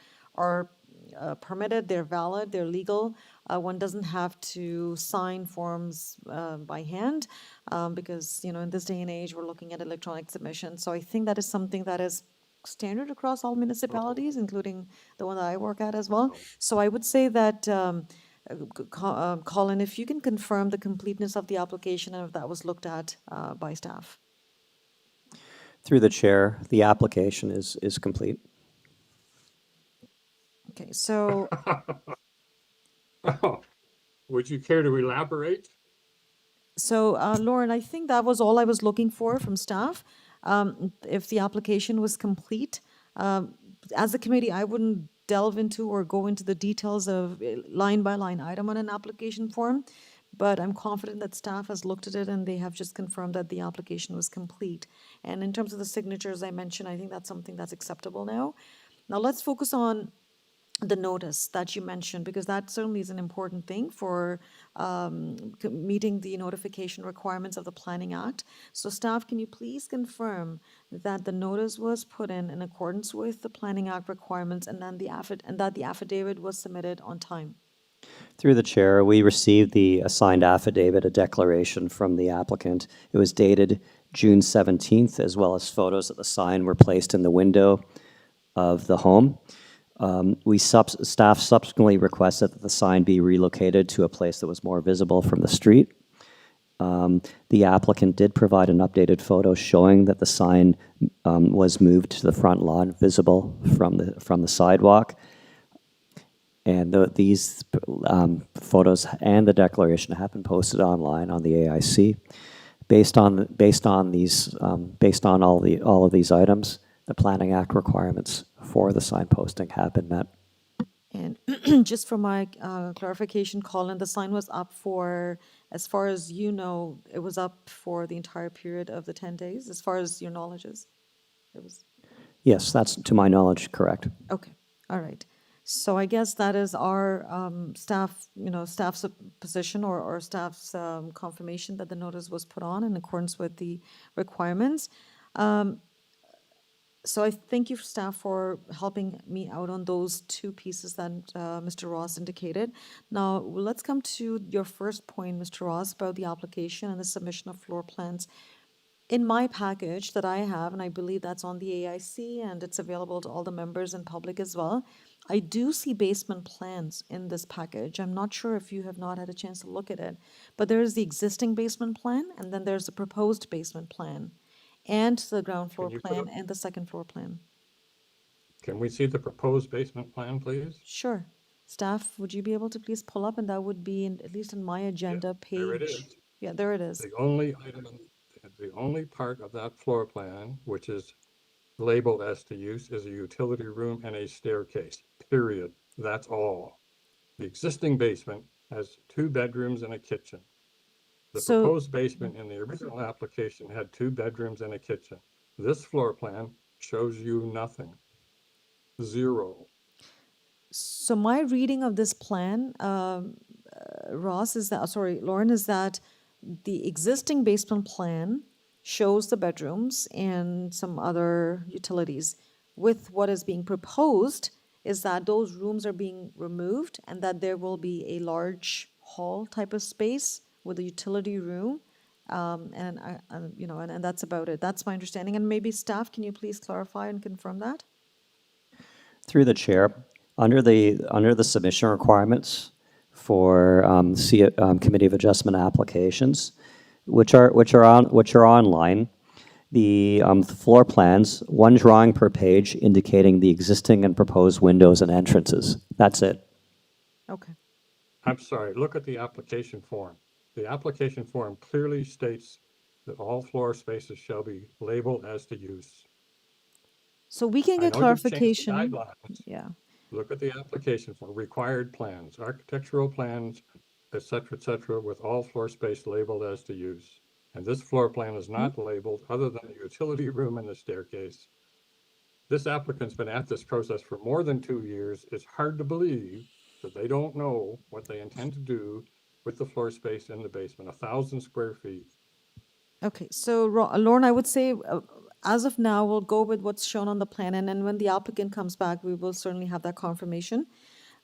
permitted, they're valid, they're legal. One doesn't have to sign forms by hand because, you know, in this day and age, we're looking at electronic submissions. So I think that is something that is standard across all municipalities, including the one that I work at as well. So I would say that, Colin, if you can confirm the completeness of the application and if that was looked at by staff. Through the chair, the application is complete. Okay, so Would you care to elaborate? So, Lauren, I think that was all I was looking for from staff. If the application was complete, as a committee, I wouldn't delve into or go into the details of line by line item on an application form, but I'm confident that staff has looked at it and they have just confirmed that the application was complete. And in terms of the signatures I mentioned, I think that's something that's acceptable now. Now let's focus on the notice that you mentioned, because that certainly is an important thing for meeting the notification requirements of the Planning Act. So staff, can you please confirm that the notice was put in accordance with the Planning Act requirements and then that the affidavit was submitted on time? Through the chair, we received the assigned affidavit, a declaration from the applicant. It was dated June 17th, as well as photos of the sign were placed in the window of the home. Staff subsequently requested that the sign be relocated to a place that was more visible from the street. The applicant did provide an updated photo showing that the sign was moved to the front lawn, visible from the sidewalk. And these photos and the declaration have been posted online on the AIC. Based on all of these items, the Planning Act requirements for the sign posting have been met. And just for my clarification, Colin, the sign was up for, as far as you know, it was up for the entire period of the 10 days, as far as your knowledge is? It was. Yes, that's to my knowledge correct. Okay, all right. So I guess that is our staff's position or staff's confirmation that the notice was put on in accordance with the requirements. So I thank you, staff, for helping me out on those two pieces that Mr. Ross indicated. Now, let's come to your first point, Mr. Ross, about the application and the submission of floor plans. In my package that I have, and I believe that's on the AIC and it's available to all the members and public as well, I do see basement plans in this package. I'm not sure if you have not had a chance to look at it, but there is the existing basement plan and then there's the proposed basement plan, and the ground floor plan and the second floor plan. Can we see the proposed basement plan, please? Sure. Staff, would you be able to please pull up, and that would be at least in my agenda page. There it is. Yeah, there it is. The only part of that floor plan, which is labeled as to use, is a utility room and a staircase, period. That's all. The existing basement has 2 bedrooms and a kitchen. The proposed basement in the original application had 2 bedrooms and a kitchen. This floor plan shows you nothing. 0. So my reading of this plan, Ross, is that, Lauren, is that the existing basement plan shows the bedrooms and some other utilities. With what is being proposed, is that those rooms are being removed and that there will be a large hall type of space with a utility room. And that's about it. That's my understanding. And maybe staff, can you please clarify and confirm that? Through the chair, under the submission requirements for Committee of Adjustment applications, which are online, the floor plans, one drawing per page indicating the existing and proposed windows and entrances. That's it. Okay. I'm sorry, look at the application form. The application form clearly states that all floor spaces shall be labeled as to use. So we can get I know you've changed the clarification. guidelines. Yeah. Look at the application for required plans, architectural plans, et cetera, with all floor space labeled as to use. And this floor plan is not labeled other than the utility room and the staircase. This applicant's been at this process for more than 2 years. It's hard to believe that they don't know what they intend to do with the floor space in the basement, 1,000 square feet. Okay, so Lauren, I would say as of now, we'll go with what's shown on the plan, and then when the applicant comes back, we will certainly have that confirmation.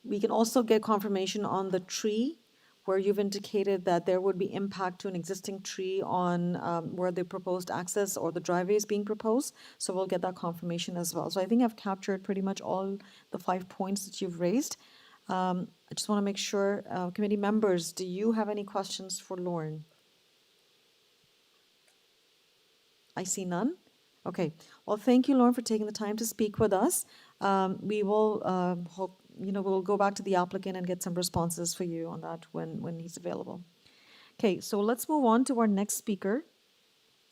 We can also get confirmation on the tree, where you've indicated that there would be impact to an existing tree on where the proposed access or the driveway is being proposed. So we'll get that confirmation as well. So I think I've captured pretty much all the 5 points that you've raised. I just want to make sure, committee members, do you have any questions for Lauren? I see none. Okay. Well, thank you, Lauren, for taking the time to speak with us. We will hope, we'll go back to the applicant and get some responses for you on that when he's available. Okay, so let's move on to our next speaker,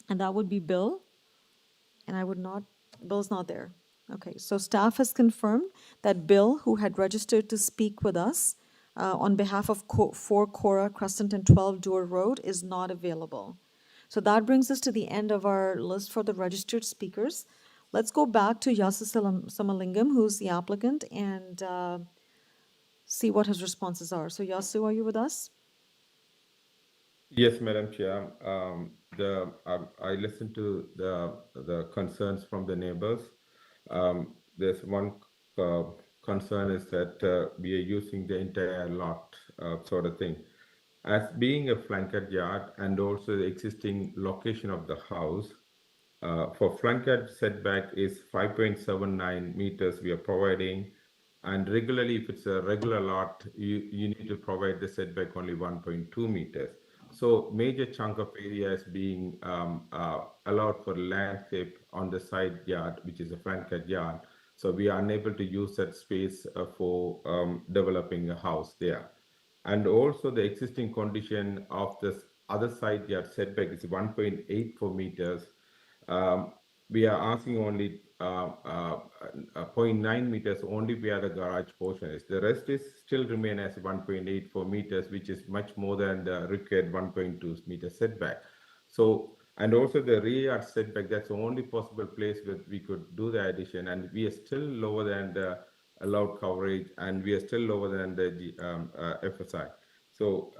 and that would be Bill. And Bill's not there. Okay, so staff has confirmed that Bill, who had registered to speak with us on behalf of 4 CORA, CRESCENT, and 12 Dewar Road, is not available. So that brings us to the end of our list for the registered speakers. Let's go back to Yasu Samalingam, who's the applicant, and see what his responses are. So Yasu, are you with us? Yes, Madam Chair. I listened to the concerns from the neighbors. There's one concern is that we are using the entire lot sort of thing. As being a flanked yard and also the existing location of the house, for flanked setback is 5.79 meters we are providing, and regularly if it's a regular lot, you need to provide the setback only 1.2 meters. So major chunk of area is being allowed for landscape on the side yard, which is a flanked yard. So we are unable to use that space for developing a house there. And also the existing condition of this other side yard setback is 1.84 meters. We are asking only 0.9 meters only where the garage portion is. The rest is still remain as 1.84 meters, which is much more than the required 1.2 meter setback. So, and also the rear yard setback, that's the only possible place where we could do the addition, and we are still lower than the allowed coverage, and we are still lower than the FSI. So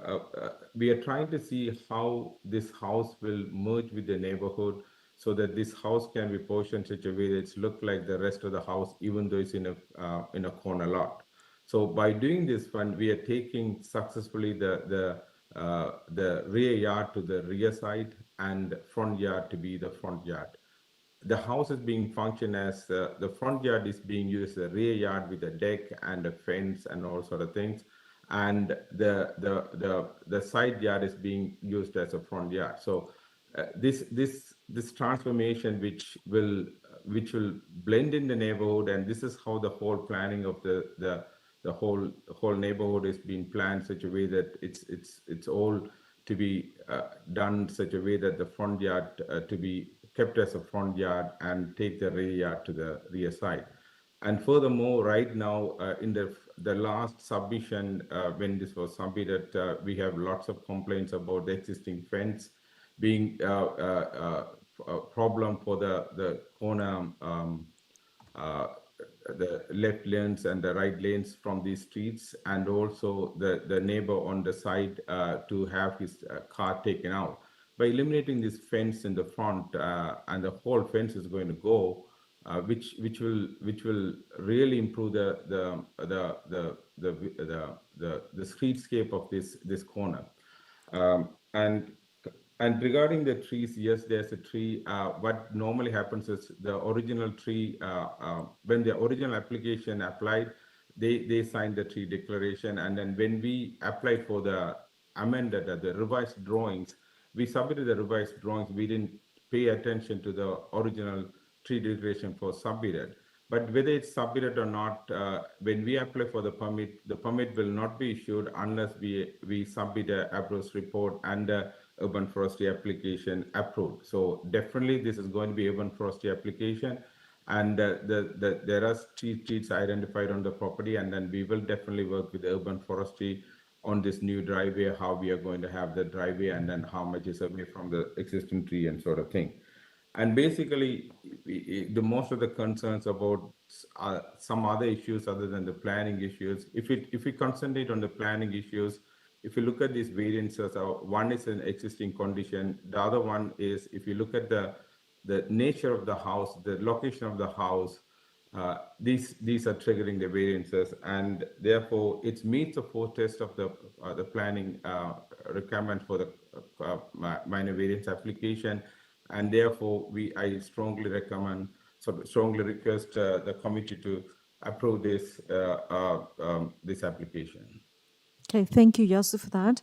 we are trying to see how this house will merge with the neighborhood so that this house can be positioned such a way that it's look like the rest of the house, even though it's in a corner lot. So by doing this one, we are taking successfully the rear yard to the rear side and front yard to be the front yard. The house is being functioned as the front yard is being used as a rear yard with a deck and a fence and all sort of things, and the side yard is being used as a front yard. So this transformation which will blend in the neighborhood, and this is how the whole planning of the whole neighborhood is being planned such a way that it's all to be done such a way that the front yard to be kept as a front yard and take the rear yard to the rear side. And furthermore, right now in the last submission, when this was submitted, we have lots of complaints about the existing fence being a problem for the corner, the left lanes and the right lanes from these streets, and also the neighbor on the side to have his car taken out. By eliminating this fence in the front, and the whole fence is going to go, which will really improve the streetscape of this corner. And regarding the trees, yes, there's a tree. What normally happens is the original tree, when the original application applied, they signed the tree declaration, and then when we applied for the amended, the revised drawings, we submitted the revised drawings. We didn't pay attention to the original tree declaration for submitted. But whether it's submitted or not, when we apply for the permit will not be issued unless we submit a ABROS report and urban forestry application approved. So definitely this is going to be urban forestry application, and there are streets identified on the property, and then we will definitely work with urban forestry on this new driveway, how we are going to have the driveway, and then how much is away from the existing tree and sort of thing. And basically, the most of the concerns about some other issues other than the planning issues, if we concentrate on the planning issues, if you look at these variances, one is an existing condition. The other one is, if you look at the nature of the house, the location of the house, these are triggering the variances, and therefore it meets the fourth test of the planning requirement for the minor variance application, and therefore I strongly recommend, strongly request the committee to approve this this application. Okay, thank you, Yasu, for that.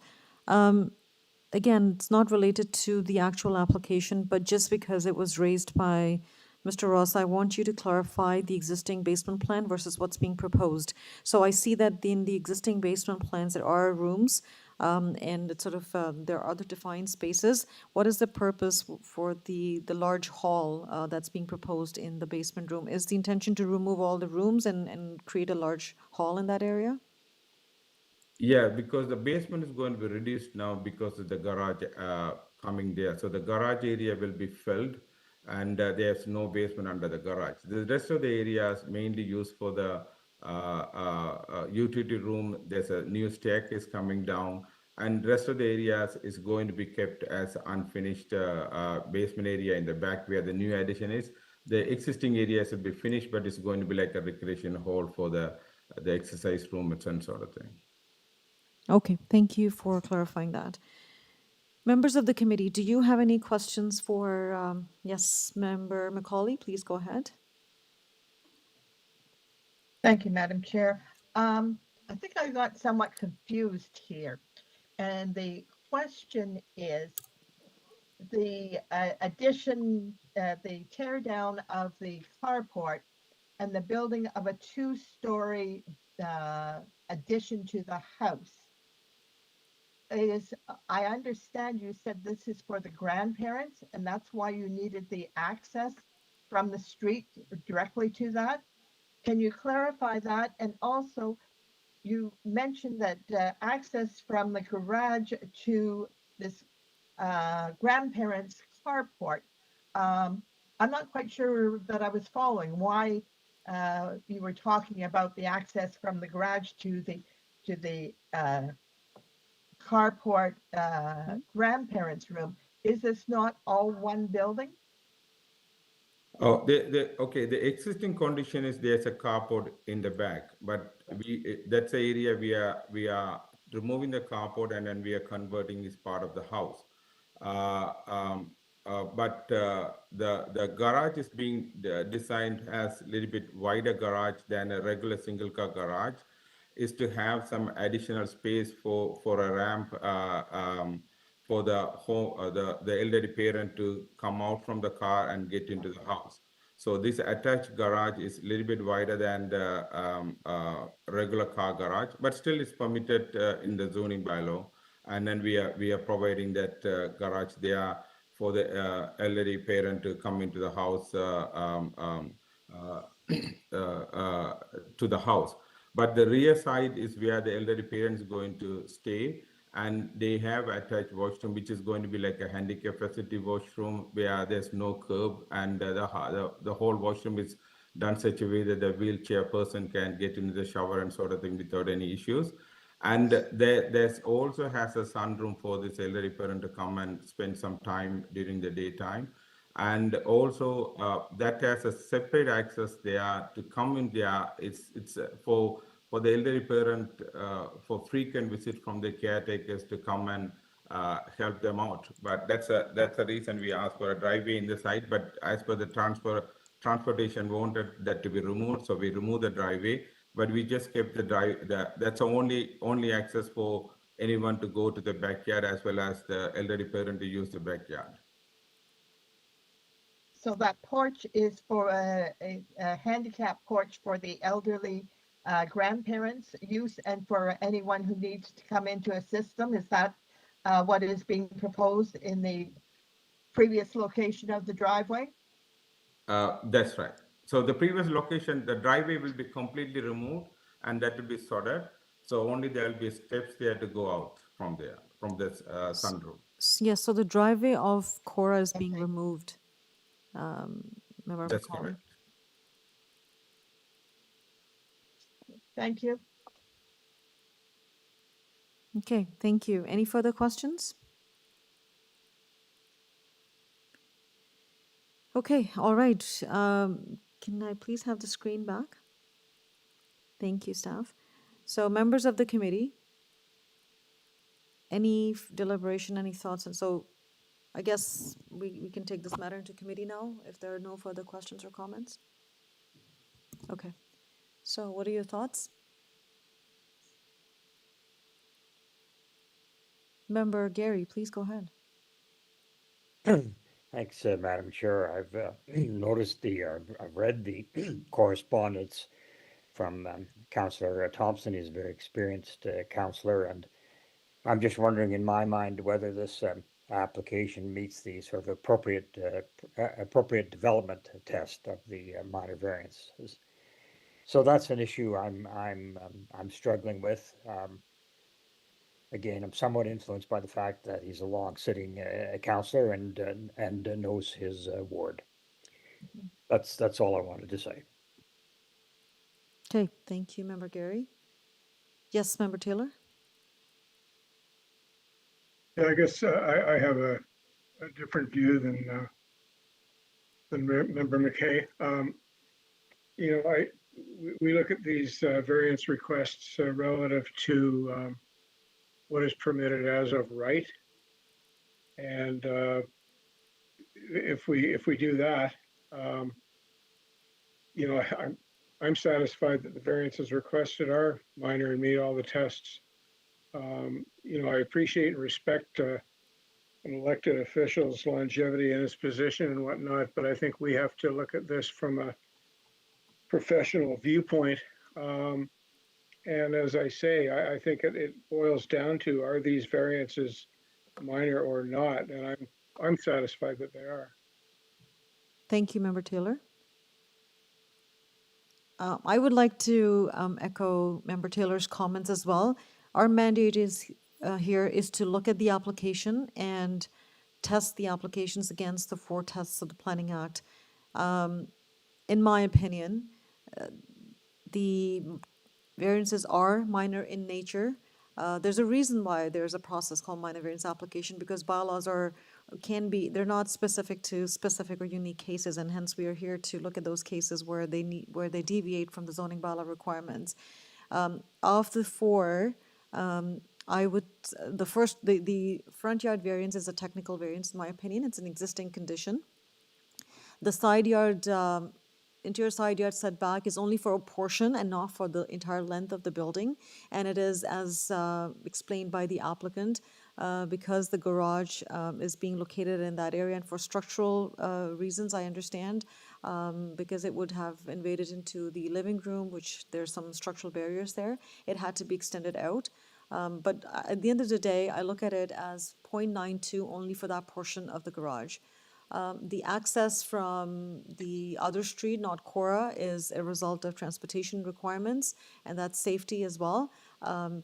Again, it's not related to the actual application, but just because it was raised by Mr. Ross, I want you to clarify the existing basement plan versus what's being proposed. So I see that in the existing basement plans, there are rooms, and it's sort of there are other defined spaces. What is the purpose for the large hall that's being proposed in the basement room? Is the intention to remove all the rooms and create a large hall in that area? Yeah, because the basement is going to be reduced now because of the garage coming there. So the garage area will be filled, and there's no basement under the garage. The rest of the area is mainly used for the utility room. There's a new staircase coming down, and rest of the areas is going to be kept as unfinished basement area in the back where the new addition is. The existing areas will be finished, but it's going to be like a recreation hall for the exercise room and some sort of thing. Okay, thank you for clarifying that. Members of the committee, do you have any questions for, yes, Member Macaulay, please go ahead. Thank you, Madam Chair. I think I got somewhat confused here. And the question is the addition, the tear down of the carport and the building of a two-story addition to the house. I understand you said this is for the grandparents, and that's why you needed the access from the street directly to that. Can you clarify that? And also, you mentioned that access from the garage to this grandparents' carport. I'm not quite sure that I was following why you were talking about the access from the garage to the carport grandparents' room. Is this not all one building? Oh, okay. The existing condition is there's a carport in the back, but that's the area we are removing the carport, and then we are converting this part of the house. But the garage is being designed as a little bit wider garage than a regular single car garage, is to have some additional space for a ramp for the elderly parent to come out from the car and get into the house. So this attached garage is a little bit wider than the regular car garage, but still it's permitted in the zoning bylaw. And then we are providing that garage there for the elderly parent to come into the house to the house. But the rear side is where the elderly parents going to stay, and they have attached washroom, which is going to be like a handicap facility washroom where there's no curb, and the whole washroom is done such a way that the wheelchair person can get into the shower and sort of thing without any issues. And there's also has a sunroom for this elderly parent to come and spend some time during the daytime. And also that has a separate access there to come in there. It's for the elderly parent for frequent visit from the caretakers to come and help them out. But that's a reason we asked for a driveway in the site. But as per the transportation wanted that to be removed, so we removed the driveway. But we just kept that's only access for anyone to go to the backyard, as well as the elderly parent to use the backyard. So that porch is for a handicap porch for the elderly grandparents' use and for anyone who needs to come in to assist them. Is that what is being proposed in the previous location of the driveway? That's right. So the previous location, the driveway will be completely removed and that will be sorted. So only there will be steps there to go out from there, from this sunroom. Yes, so the driveway of CORA is being removed. Member That's McCollum. correct. Thank you. Okay, thank you. Any further questions? Okay, all right. Can I please have the screen back? Thank you, staff. So members of the committee, any deliberation, any thoughts? And so I guess we can take this matter into committee now if there are no further questions or comments. Okay, so what are your thoughts? Member Gary, please go ahead. Thanks, Madam Chair. I've noticed I've read the correspondence from Councillor Thompson. He's a very experienced councillor, and I'm just wondering in my mind whether this application meets the sort of appropriate development test of the minor variances. So that's an issue I'm struggling with. Again, I'm somewhat influenced by the fact that he's a long-sitting councillor and knows his ward. That's all I wanted to say. Okay, thank you, Member Gary. Yes, Member Taylor? Yeah, I guess I have a different view than Member McKay. You know, we look at these variance requests relative to what is permitted as of right, and if we do that, you know, I'm satisfied that the variances requested are minor and meet all the tests. You know, I appreciate and respect an elected official's longevity in his position and whatnot, but I think we have to look at this from a professional viewpoint. And as I say, I think it boils down to, are these variances minor or not? And I'm satisfied that they are. Thank you, Member Taylor. I would like to echo Member Taylor's comments as well. Our mandate is here is to look at the application and test the applications against the 4 tests of the Planning Act. In my opinion, the variances are minor in nature. There's a reason why there's a process called minor variance application, because bylaws they're not specific to specific or unique cases, and hence we are here to look at those cases where they deviate from the zoning bylaw requirements. Of the 4, the front yard variance is a technical variance in my opinion. It's an existing condition. The side yard, interior side yard setback is only for a portion and not for the entire length of the building. And it is as explained by the applicant, because the garage is being located in that area, and for structural reasons, I understand, because it would have invaded into the living room, which there's some structural barriers there. It had to be extended out. But at the end of the day, I look at it as 0.92 only for that portion of the garage. The access from the other street, not CORA, is a result of transportation requirements, and that's safety as well.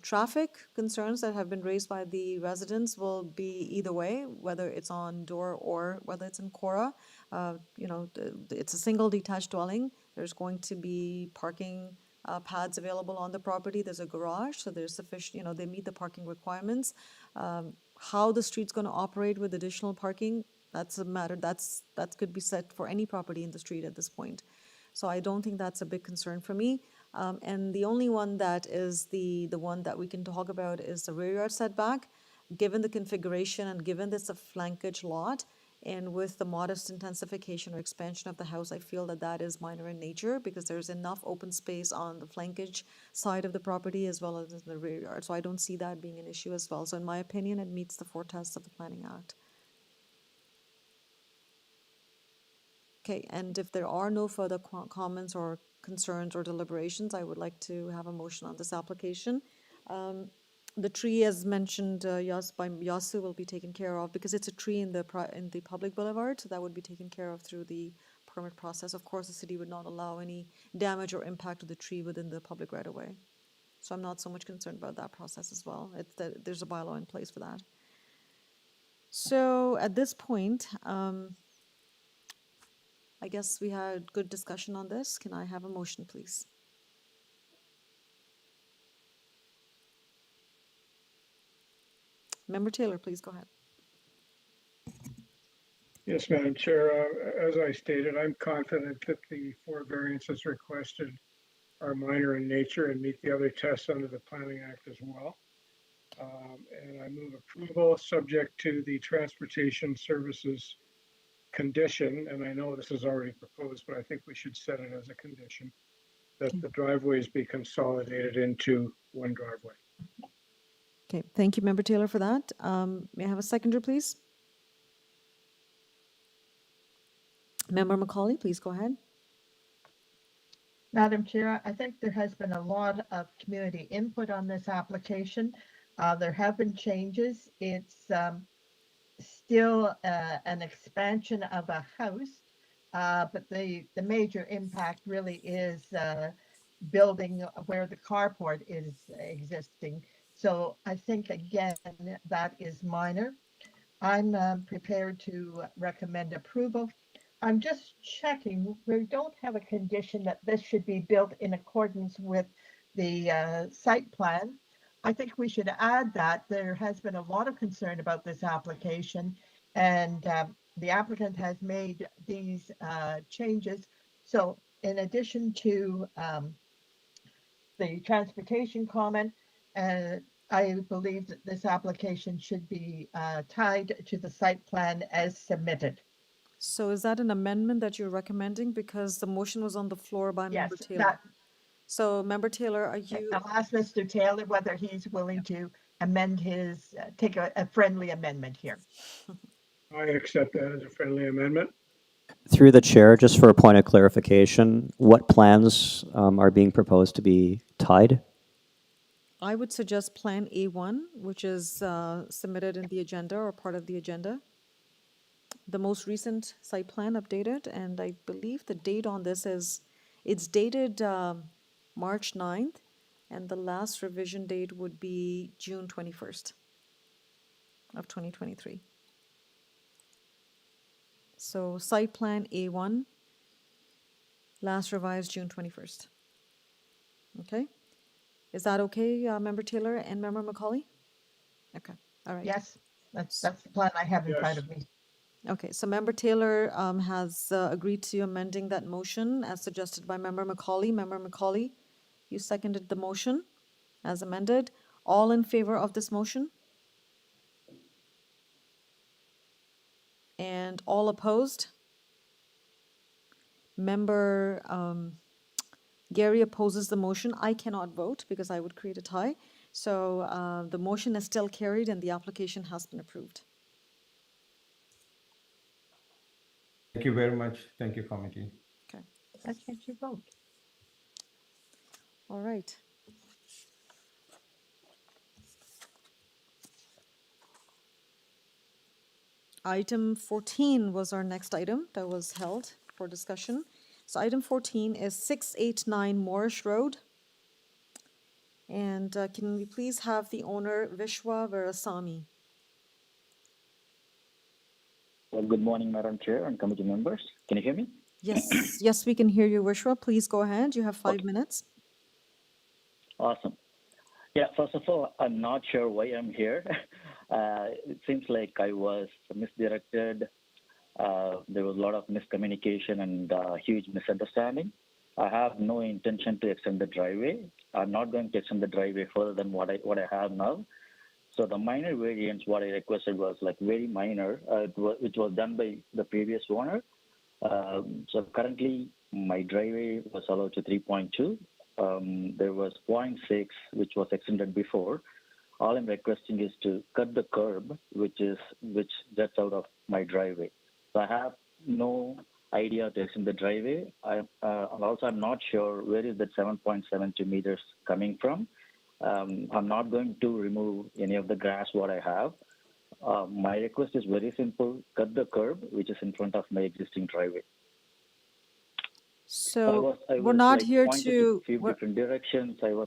Traffic concerns that have been raised by the residents will be either way, whether it's on Door or whether it's in CORA. You know, it's a single detached dwelling. There's going to be parking pads available on the property. There's a garage, so there's sufficient, you know, they meet the parking requirements. How the street's going to operate with additional parking, That's a matter that could be set for any property in the street at this point. So I don't think that's a big concern for me. And the only one that is the one that we can talk about is the rear yard setback. Given the configuration and given this a flankage lot, and with the modest intensification or expansion of the house, I feel that that is minor in nature because there's enough open space on the flankage side of the property as well as in the rear yard. So I don't see that being an issue as well. So in my opinion, it meets the 4 tests of the Planning Act. Okay, and if there are no further comments or concerns or deliberations, I would like to have a motion on this application. The tree, as mentioned by Yasu, will be taken care of because it's a tree in the public boulevard, so that would be taken care of through the permit process. Of course, the city would not allow any damage or impact to the tree within the public right-of-way. So I'm not so much concerned about that process as well. There's a bylaw in place for that. So at this point, I guess we had good discussion on this. Can I have a motion, please? Member Taylor, please go ahead. Yes, Madam Chair. As I stated, I'm confident that the 4 variances requested are minor in nature and meet the other tests under the Planning Act as well. And I move approval subject to the transportation services condition, and I know this is already proposed, but I think we should set it as a condition, that the driveways be consolidated into one driveway. Okay, thank you, Member Taylor, for that. May I have a seconder, please? Member Macaulay, please go ahead. Madam Chair, I think there has been a lot of community input on this application. There have been changes. It's still an expansion of a house, but the major impact really is building where the carport is existing. So I think, again, that is minor. I'm prepared to recommend approval. I'm just checking, we don't have a condition that this should be built in accordance with the site plan. I think we should add that. There has been a lot of concern about this application, and the applicant has made these changes. So in addition to the transportation comment, I believe that this application should be tied to the site plan as submitted. So is that an amendment that you're recommending? Because the motion was on the floor by Member Taylor. So Member Taylor, are you? I'll ask Mr. Taylor whether he's willing to amend his, take a friendly amendment here. I accept that as a friendly amendment. Through the chair, just for a point of clarification, what plans are being proposed to be tied? I would suggest Plan A1, which is submitted in the agenda or part of the agenda. The most recent site plan updated, and I believe the date on this is, it's dated March 9th, and the last revision date would be June 21st of 2023. So site plan A1, last revised June 21st. Okay? Is that okay, Member Taylor and Member Macaulay? Okay, all right. Yes, that's the plan I have in front of me. Okay, so Member Taylor has agreed to amending that motion as suggested by Member Macaulay. Member Macaulay, you seconded the motion as amended. All in favor of this motion? And all opposed? Member Gary opposes the motion. I cannot vote because I would create a tie. So the motion is still carried and the application has been approved. Thank you very much. Thank you, committee. Okay. Let's get your vote. All right. Item 14 was our next item that was held for discussion. So item 14 is 689 Morrish Road. And can we please have the owner, Vishwa Veerasamy? Well, good morning, Madam Chair and committee members. Can you hear me? Yes, yes, we can hear you, Vishwa. Please go ahead. You have 5 minutes. Awesome. Yeah, first of all, I'm not sure why I'm here. It seems like I was misdirected there was a lot of miscommunication and huge misunderstanding. I have no intention to extend the driveway. I'm not going to extend the driveway further than what I have now. So the minor variance, what I requested was like very minor, which was done by the previous owner. So currently my driveway was allowed to 3.2. There was 0.6, which was extended before. All I'm requesting is to cut the curb, which jets out of my driveway. So I have no idea to extend the driveway. And also I'm not sure where is that 7.72 meters coming from. I'm not going to remove any of the grass what I have. My request is very simple: cut the curb, which is in front of my existing driveway. So I we're was not like here pointed to, a few different directions. Yeah.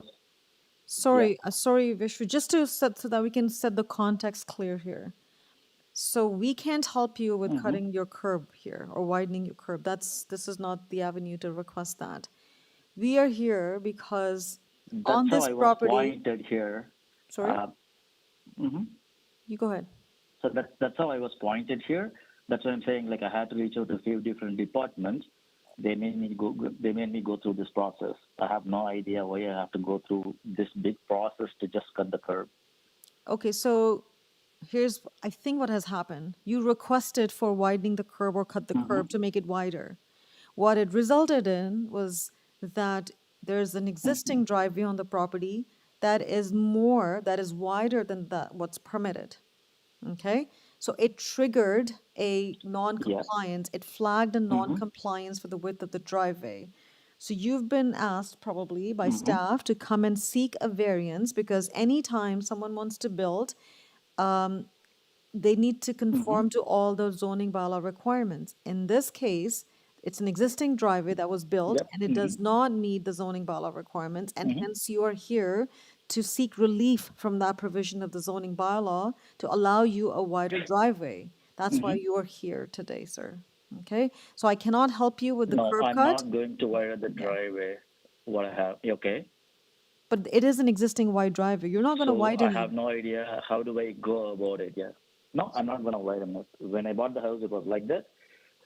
sorry, Vishnu, just to set so that we can set the context clear here. So we can't help you with Mhm. cutting your curb here or widening your curb. This is not the avenue to request that. We are here because on That's how this I was property, pointed here. sorry, Mhm. you go ahead. So that's how I was pointed here. That's why I'm saying like I had to reach out to a few different departments. They made me go through this process. I have no idea why I have to go through this big process to just cut the curb. Okay, so here's, I think what has happened. You requested for widening the curb or cut the curb to make it wider. What it resulted in was that there's an existing driveway on the property that is wider than what's permitted. Okay, so it triggered a non-compliance. It flagged a non-compliance for the width of the driveway. So you've been asked probably by staff to come and seek a variance because anytime someone wants to build, they need to conform to all the zoning bylaw requirements. In this case, it's an existing driveway that was built Yep. and it does not meet the zoning bylaw requirements, and hence you are here to seek relief from that provision of the zoning bylaw to allow you a wider driveway. That's why you are here today, sir. Okay, so I cannot help you with the No, curb I'm cut, not going to wire the driveway. What I have, okay. but it is an existing wide driveway. You're not going to So I widen it. have no idea how do I go about it. Yeah. No, I'm not going to widen it. When I bought the house, it was like that.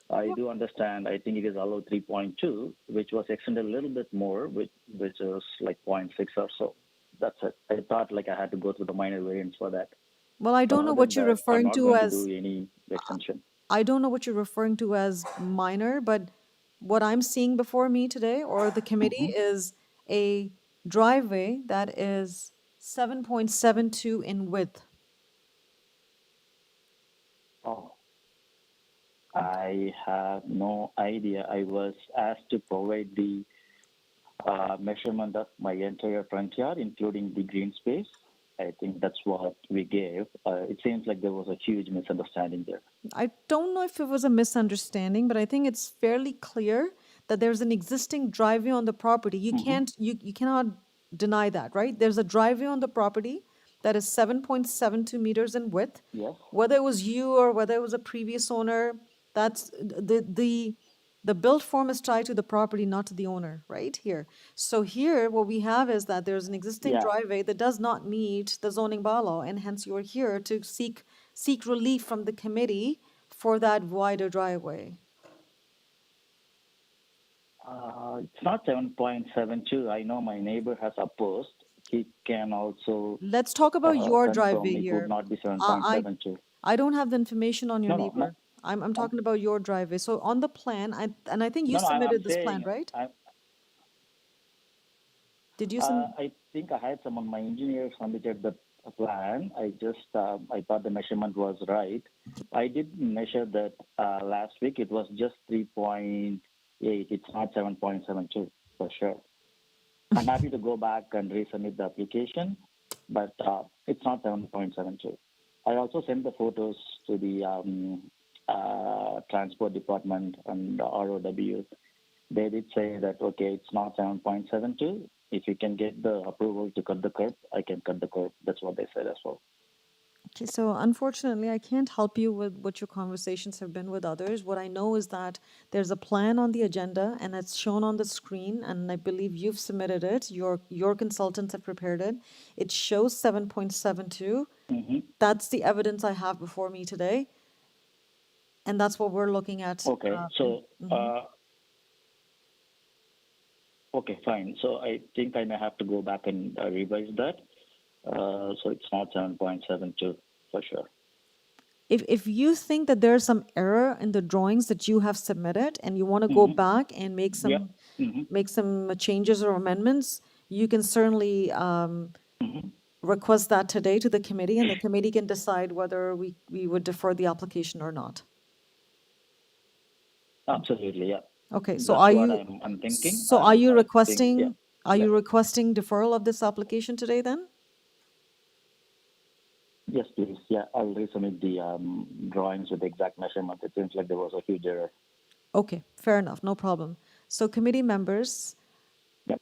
I do understand. I think it is allowed 3.2, which was extended a little bit more, which is like 0.6 or so. That's it. I thought like I had to go through the minor variance for that. Well, I don't know Other than what you're that, I'm referring not to going to as do any extension. I don't know what you're referring to as minor, but what I'm seeing before me today or the committee is a driveway that is 7.72 in width. Oh, I have no idea. I was asked to provide the measurement of my entire front yard, including the green space. I think that's what we gave. It seems like there was a huge misunderstanding there. I don't know if it was a misunderstanding, but I think it's fairly clear that there's an existing driveway on the property. You cannot deny that, right? There's a driveway on the property that is 7.72 meters in width. Yes. Whether it was you or whether it was a previous owner, that's the built form is tied to the property, not to the owner, right here. So here, what we have is that there's an existing driveway that does not meet the zoning bylaw, and hence you are here to seek relief from the committee for that wider driveway. It's not 7.72. I know my neighbor has opposed. He can also Let's talk about your confirm driveway it here. would not be 7.72. I don't have the information on your No, no, neighbor. I'm talking about your driveway. So on the plan, I think you no, I'm submitted this plan, saying right? Did you submit? I think I had someone, my engineer submitted the plan. I just, I thought the measurement was right. I did measure that last week. It was just 3.8. It's not 7.72 for sure. I'm happy to go back and resubmit the application, but it's not 7.72. I also sent the photos to the transport department and ROW. They did say that, okay, it's not 7.72. If you can get the approval to cut the curb, I can cut the curb. That's what they said as well. Okay, so unfortunately, I can't help you with what your conversations have been with others. What I know is that there's a plan on the agenda and it's shown on the screen, and I believe you've submitted it. Your consultants have prepared it. It shows 7.72. That's the evidence I have before me today. And that's what we're looking at. Okay, so, mhm. okay, fine. So I think I may have to go back and revise that. So it's not 7.72 for sure. If you think that there's some error in the drawings that you have submitted and you want to go back and make Yep. some changes or amendments, you can certainly request that today to the committee, and the committee can decide whether we would defer the application or not. Absolutely, yeah. Okay, so That's are what you I'm thinking. so are you I think, yeah. requesting are you requesting deferral of this application today then? Yes, please. Yeah, I'll resubmit the drawings with the exact measurement. It seems like there was a huge error. Okay, fair enough, no problem. So committee members, Yep.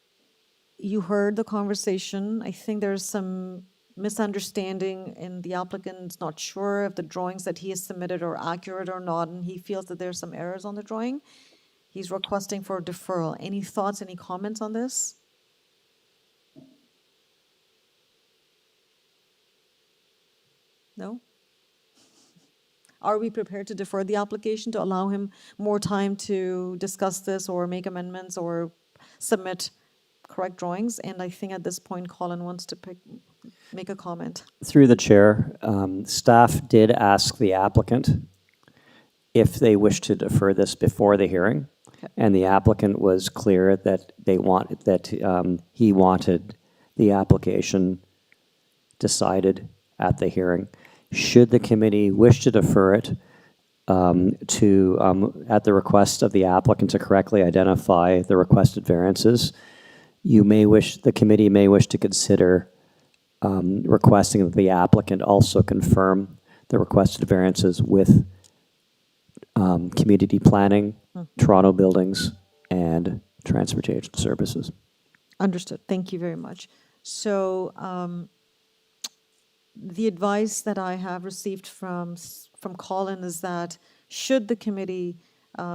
you heard the conversation. I think there's some misunderstanding and the applicant's not sure if the drawings that he has submitted are accurate or not, and he feels that there's some errors on the drawing. He's requesting for deferral. Any thoughts, any comments on this? No? Are we prepared to defer the application to allow him more time to discuss this or make amendments or submit correct drawings? And I think at this point, Colin wants to make a comment. Through the chair, staff did ask the applicant if they wish to defer this before the hearing, and the applicant was clear that he wanted the application decided at the hearing. Should the committee wish to defer it at the request of the applicant to correctly identify the requested variances, the committee may wish to consider requesting that the applicant also confirm the requested variances with community planning, Toronto Buildings, and Transportation Services. Understood. Thank you very much. So the advice that I have received from Colin is that should the committee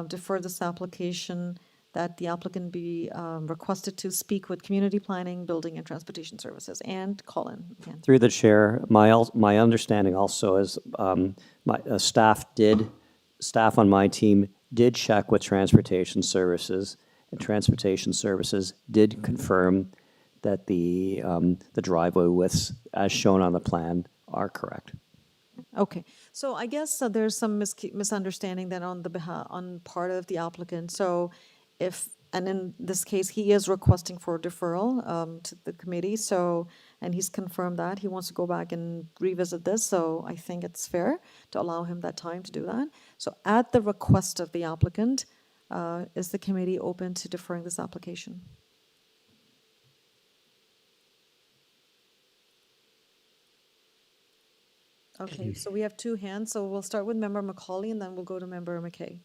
defer this application, that the applicant be requested to speak with community planning, building, and transportation services. And Colin, again. Through the chair, my understanding also is staff on my team did check with transportation services, and transportation services did confirm that the driveway widths, as shown on the plan, are correct. Okay, so I guess there's some misunderstanding then on part of the applicant. So and in this case, he is requesting for deferral to the committee. So, and he's confirmed that he wants to go back and revisit this. So I think it's fair to allow him that time to do that. So at the request of the applicant, is the committee open to deferring this application? Okay, so we have two hands. So we'll start with Member Macaulay and then we'll go to Member McKay.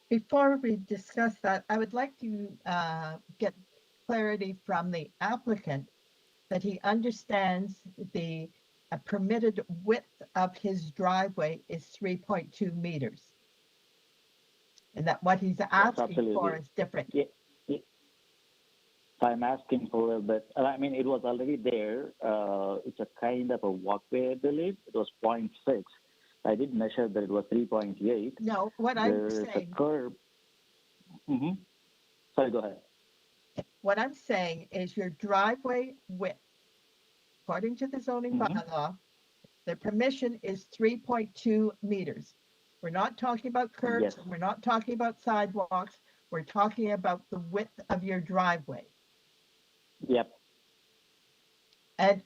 Before we discuss that, I would like to get clarity from the applicant that he understands the permitted width of his driveway is 3.2 meters. And that what he's asking for is different. Yeah. I'm asking for, but I mean, it was already there. It's a kind of a walkway, I believe. It was 0.6. I did measure that it was 3.8. No, what I'm saying. There's a curb. Sorry, go ahead. What I'm saying is your driveway width, according to the zoning bylaw, the permission is 3.2 meters. We're not talking about curbs. Yes. We're not talking about sidewalks. We're talking about the width of your driveway. Yep. And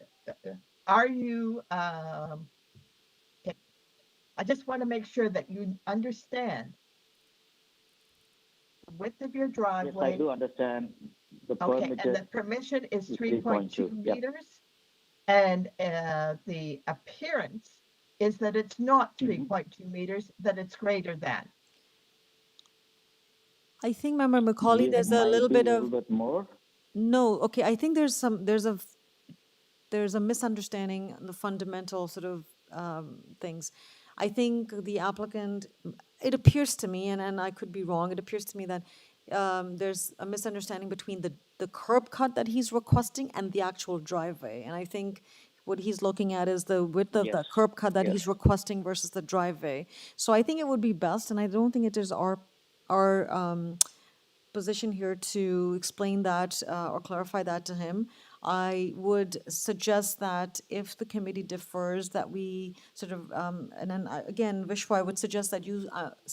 are you, I just want to make sure that you understand the width of your driveway. Yes, I do understand. The okay, and the permission is 3.2 meters. And the appearance is that it's not 3.2 meters, that it's greater than. I think, Member Macaulay, there's a little bit of... more? No, okay, I think there's a misunderstanding on the fundamental sort of things. I think the applicant, it appears to me, and I could be wrong, it appears to me that there's a misunderstanding between the curb cut that he's requesting and the actual driveway. And I think what he's looking at is the width of the Yes. curb cut that Yes. he's requesting versus the driveway. So I think it would be best, and I don't think it is our position here to explain that or clarify that to him. I would suggest that if the committee defers, that we sort of, and then again, Vishwa, I would suggest that you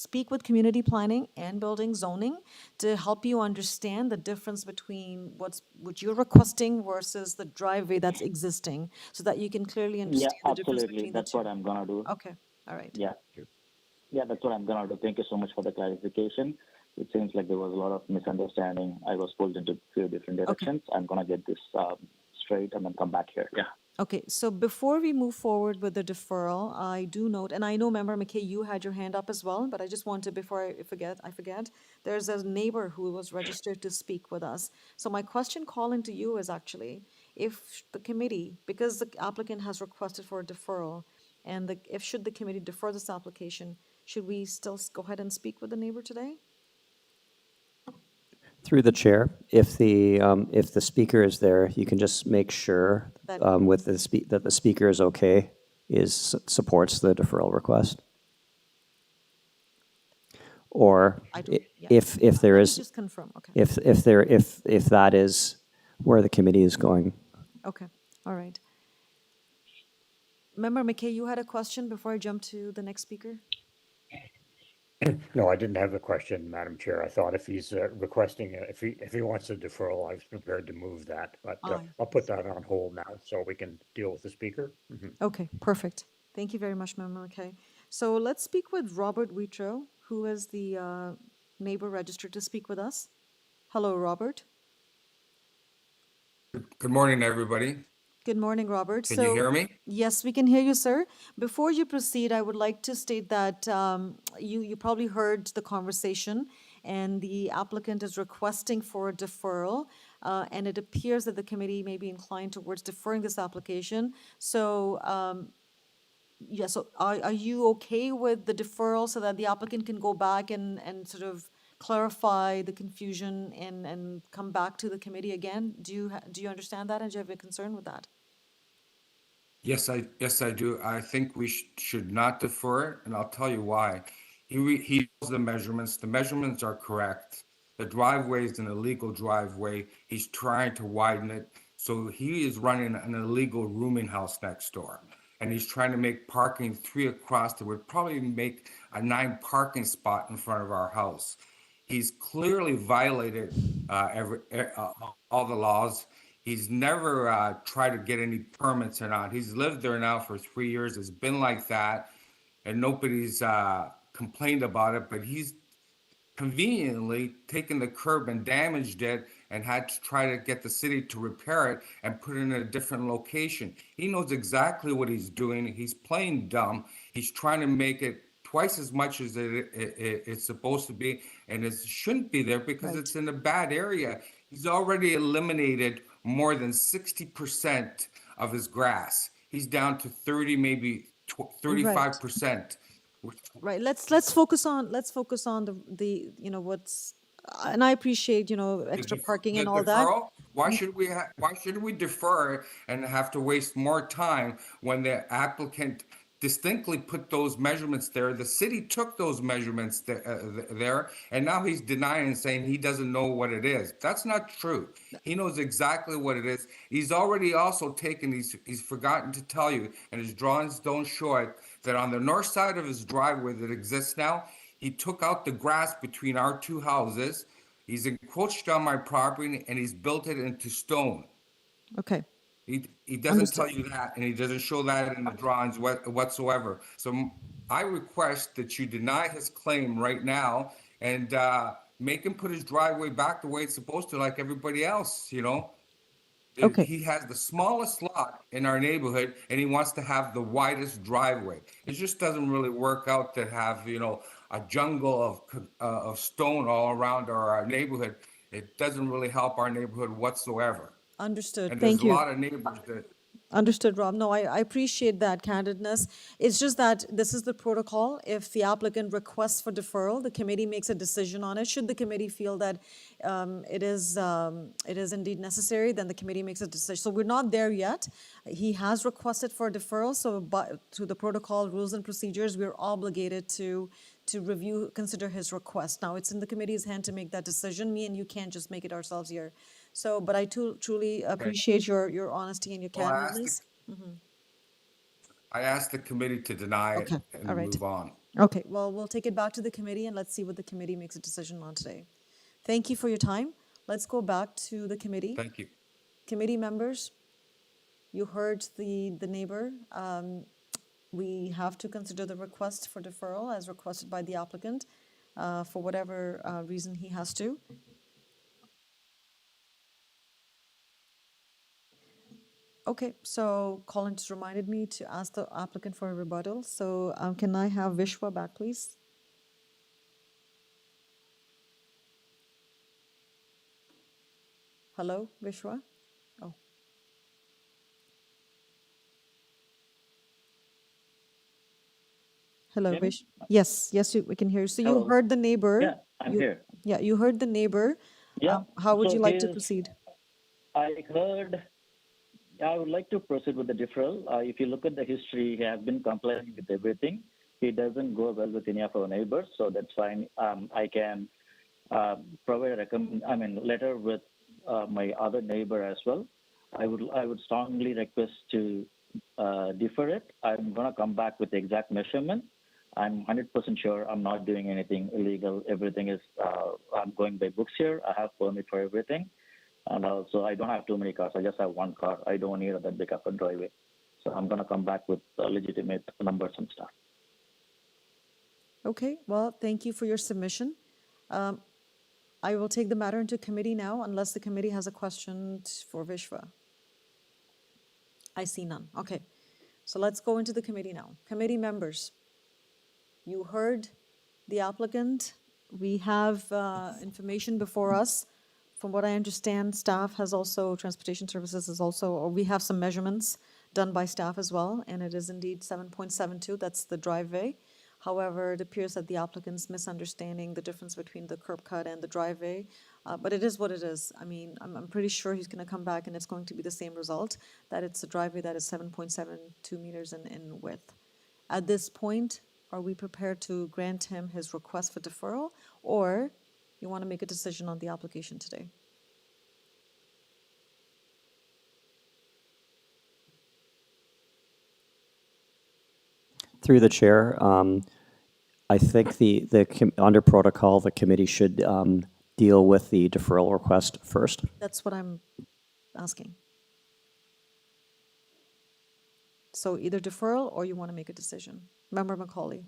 speak with community planning and building zoning to help you understand the difference between what you're requesting versus the driveway that's existing, so that you can clearly Yeah, understand the difference absolutely. between the That's two. what I'm gonna do. Okay, all right. Yeah. Yeah, that's what I'm gonna do. Thank you so much for the clarification. It seems like there was a lot of misunderstanding. I was pulled into a few different directions. I'm gonna get this straight and then come back here. Yeah. Okay, so before we move forward with the deferral, I do note, and I know, Member McKay, you had your hand up as well, but I just wanted, before I forget, there's a neighbor who was registered to speak with us. So my question calling to you is actually, if the committee, because the applicant has requested for a deferral, and should the committee defer this application, should we still go ahead and speak with the neighbor today? Through the chair, if the speaker is there, you can just make sure That- that the speaker is okay, supports the deferral request. Or I don't- yeah. if there is, Just confirm, okay. if that is where the committee is going. Okay, all right. Member McKay, you had a question before I jump to the next speaker? No, I didn't have a question, Madam Chair. I thought if he's requesting, if he wants a deferral, I was prepared to move that. But Aye. I'll put that on hold now so we can deal with the speaker. Mhm. Okay, perfect. Thank you very much, Member McKay. So let's speak with Robert Witro, who is the neighbor registered to speak with us. Hello, Robert. Good morning, everybody. Good morning, Robert. Can you hear me? Yes, we can hear you, sir. Before you proceed, I would like to state that you probably heard the conversation, and the applicant is requesting for a deferral, and it appears that the committee may be inclined towards deferring this application. So, yeah, so are you okay with the deferral so that the applicant can go back and sort of clarify the confusion and come back to the committee again? Do you understand that, and do you have a concern with that? Yes, I do. I think we should not defer it, and I'll tell you why. He knows the measurements. The measurements are correct. The driveway is an illegal driveway. He's trying to widen it. So he is running an illegal rooming house next door. And he's trying to make parking 3 across that would probably make a 9 parking spot in front of our house. He's clearly violated all the laws. He's never tried to get any permits or not. He's lived there now for 3 years. It's been like that, and nobody's complained about it. But he's conveniently taken the curb and damaged it and had to try to get the city to repair it and put it in a different location. He knows exactly what he's doing. He's playing dumb. He's trying to make it twice as much as it's supposed to be, and it shouldn't be there because it's in a bad area. He's already eliminated more than 60% of his grass. He's down to 30, maybe 35%. Right. Let's focus on the what's, and I appreciate extra parking and all that. Why should we defer and have to waste more time when the applicant distinctly put those measurements there? The city took those measurements there, and now he's denying and saying he doesn't know what it is. That's not true. He knows exactly what it is. He's already also taken, he's forgotten to tell you, and his drawings don't show it, that on the north side of his driveway that exists now, he took out the grass between our 2 houses. He's encroached on my property and he's built it into stone. Okay. He doesn't tell you that, and he doesn't show that in the drawings whatsoever. So I request that you deny his claim right now and make him put his driveway back the way it's supposed to, like everybody else, Okay. He has the smallest lot in our neighborhood, and he wants to have the widest driveway. It just doesn't really work out to have, a jungle of stone all around our neighborhood. It doesn't really help our neighborhood whatsoever. Understood. And Thank there's you. a lot of neighbors that Understood, Rob. No, I appreciate that candidness. It's just that this is the protocol. If the applicant requests for deferral, the committee makes a decision on it. Should the committee feel that it is indeed necessary, then the committee makes a decision. So we're not there yet. He has requested for deferral, so to the protocol, rules and procedures, we're obligated to review, consider his request. Now, it's in the committee's hand to make that decision. Me and you can't just make it ourselves here. So, but I truly appreciate your honesty and your Well, candidness. I asked the committee to deny it Okay, and all right. move on. Okay, well, we'll take it back to the committee and let's see what the committee makes a decision on today. Thank you for your time. Let's go back to the committee. Thank you. Committee members, you heard the neighbor. We have to consider the request for deferral as requested by the applicant for whatever reason he has to. Okay, so Colin just reminded me to ask the applicant for a rebuttal. So can I have Vishwa back, please? Hello, Vishwa? Oh. Hello, Hear me? Vish. Yes, we can hear you. So you Hello. heard the neighbor. Yeah, I'm here. Yeah, you heard the neighbor. Yeah. How would So you like to here's- proceed? I would like to proceed with the deferral. If you look at the history, he has been complying with everything. He doesn't go well with any of our neighbors, so that's fine. I can provide a letter with my other neighbor as well. I would strongly request to defer it. I'm gonna come back with the exact measurement. I'm 100% sure I'm not doing anything illegal. Everything is, I'm going by books here. I have permit for everything. And also, I don't have too many cars. I just have one car. I don't need that big of a driveway. So I'm going to come back with legitimate numbers and stuff. Okay, well, thank you for your submission. I will take the matter into committee now unless the committee has a question for Vishwa. I see none. Okay, so let's go into the committee now. Committee members, you heard the applicant. We have information before us. From what I understand, staff has also, transportation services is also, or we have some measurements done by staff as well, and it is indeed 7.72, that's the driveway. However, it appears that the applicant's misunderstanding the difference between the curb cut and the driveway, but it is what it is. I mean, I'm pretty sure he's gonna come back and it's going to be the same result, that it's a driveway that is 7.72 meters in width. At this point, are we prepared to grant him his request for deferral, or you want to make a decision on the application today? Through the chair, I think under protocol, the committee should deal with the deferral request first. That's what I'm asking. So either deferral or you want to make a decision. Member Macaulay.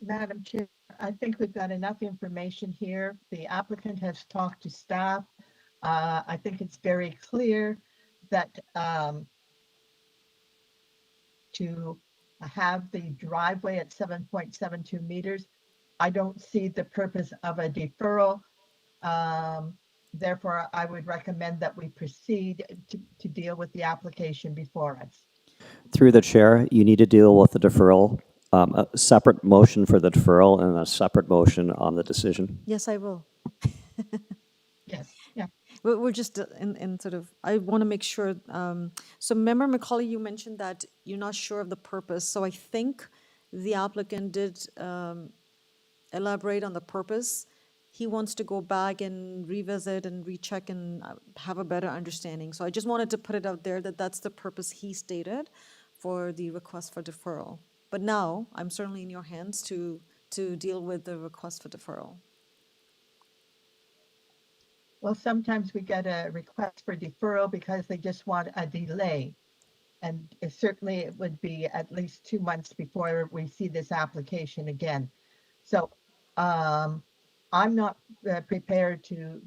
Madam Chair, I think we've got enough information here. The applicant has talked to staff. I think it's very clear that to have the driveway at 7.72 meters, I don't see the purpose of a deferral. Therefore, I would recommend that we proceed to deal with the application before us. Through the chair, you need to deal with the deferral, a separate motion for the deferral and a separate motion on the decision. Yes, I will. Yes, yeah. We're just in sort of, I want to make sure. So Member Macaulay, you mentioned that you're not sure of the purpose. So I think the applicant did elaborate on the purpose. He wants to go back and revisit and recheck and have a better understanding. So I just wanted to put it out there that that's the purpose he stated for the request for deferral. But now I'm certainly in your hands to deal with the request for deferral. Well, sometimes we get a request for deferral because they just want a delay. And certainly it would be at least 2 months before we see this application again. So I'm not prepared to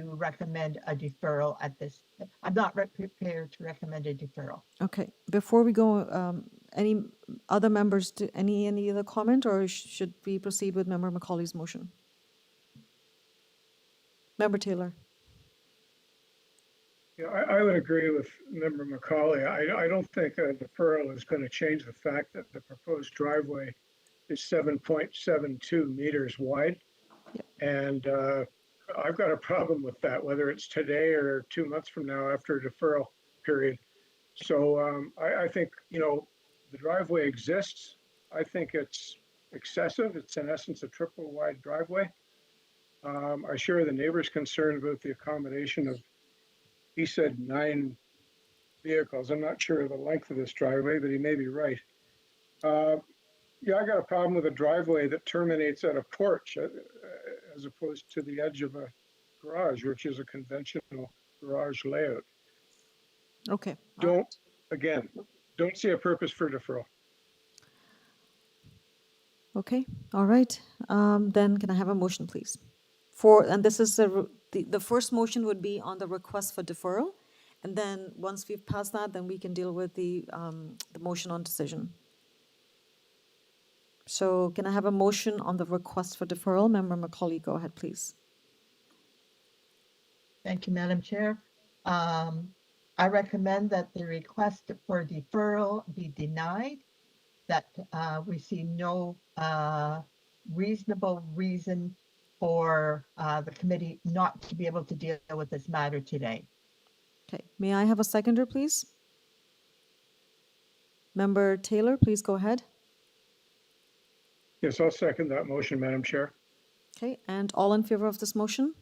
recommend a deferral at this. I'm not prepared to recommend a deferral. Okay, before we go, any other members, any other comment, or should we proceed with Member Macaulay's motion? Member Taylor. Yeah, I would agree with Member Macaulay. I don't think a deferral is going to change the fact that the proposed driveway is 7.72 meters wide. And I've got a problem with that, whether it's today or 2 months from now after a deferral period. So I think, you know, the driveway exists. I think it's excessive. It's in essence a triple wide driveway. I share the neighbor's concern about the accommodation of, he said 9 vehicles. I'm not sure of the length of this driveway, but he may be right. Yeah, I got a problem with a driveway that terminates at a porch as opposed to the edge of a garage, which is a conventional garage layout. Okay. Don't see a purpose for deferral. Okay, all right. Then can I have a motion, please? And this is the first motion would be on the request for deferral. And then once we've passed that, then we can deal with the motion on decision. So can I have a motion on the request for deferral? Member Macaulay, go ahead, please. Thank you, Madam Chair. I recommend that the request for deferral be denied, that we see no reasonable reason for the committee not to be able to deal with this matter today. Okay, may I have a seconder, please? Member Taylor, please go ahead. Yes, I'll second that motion, Madam Chair. Okay, and all in favor of this motion?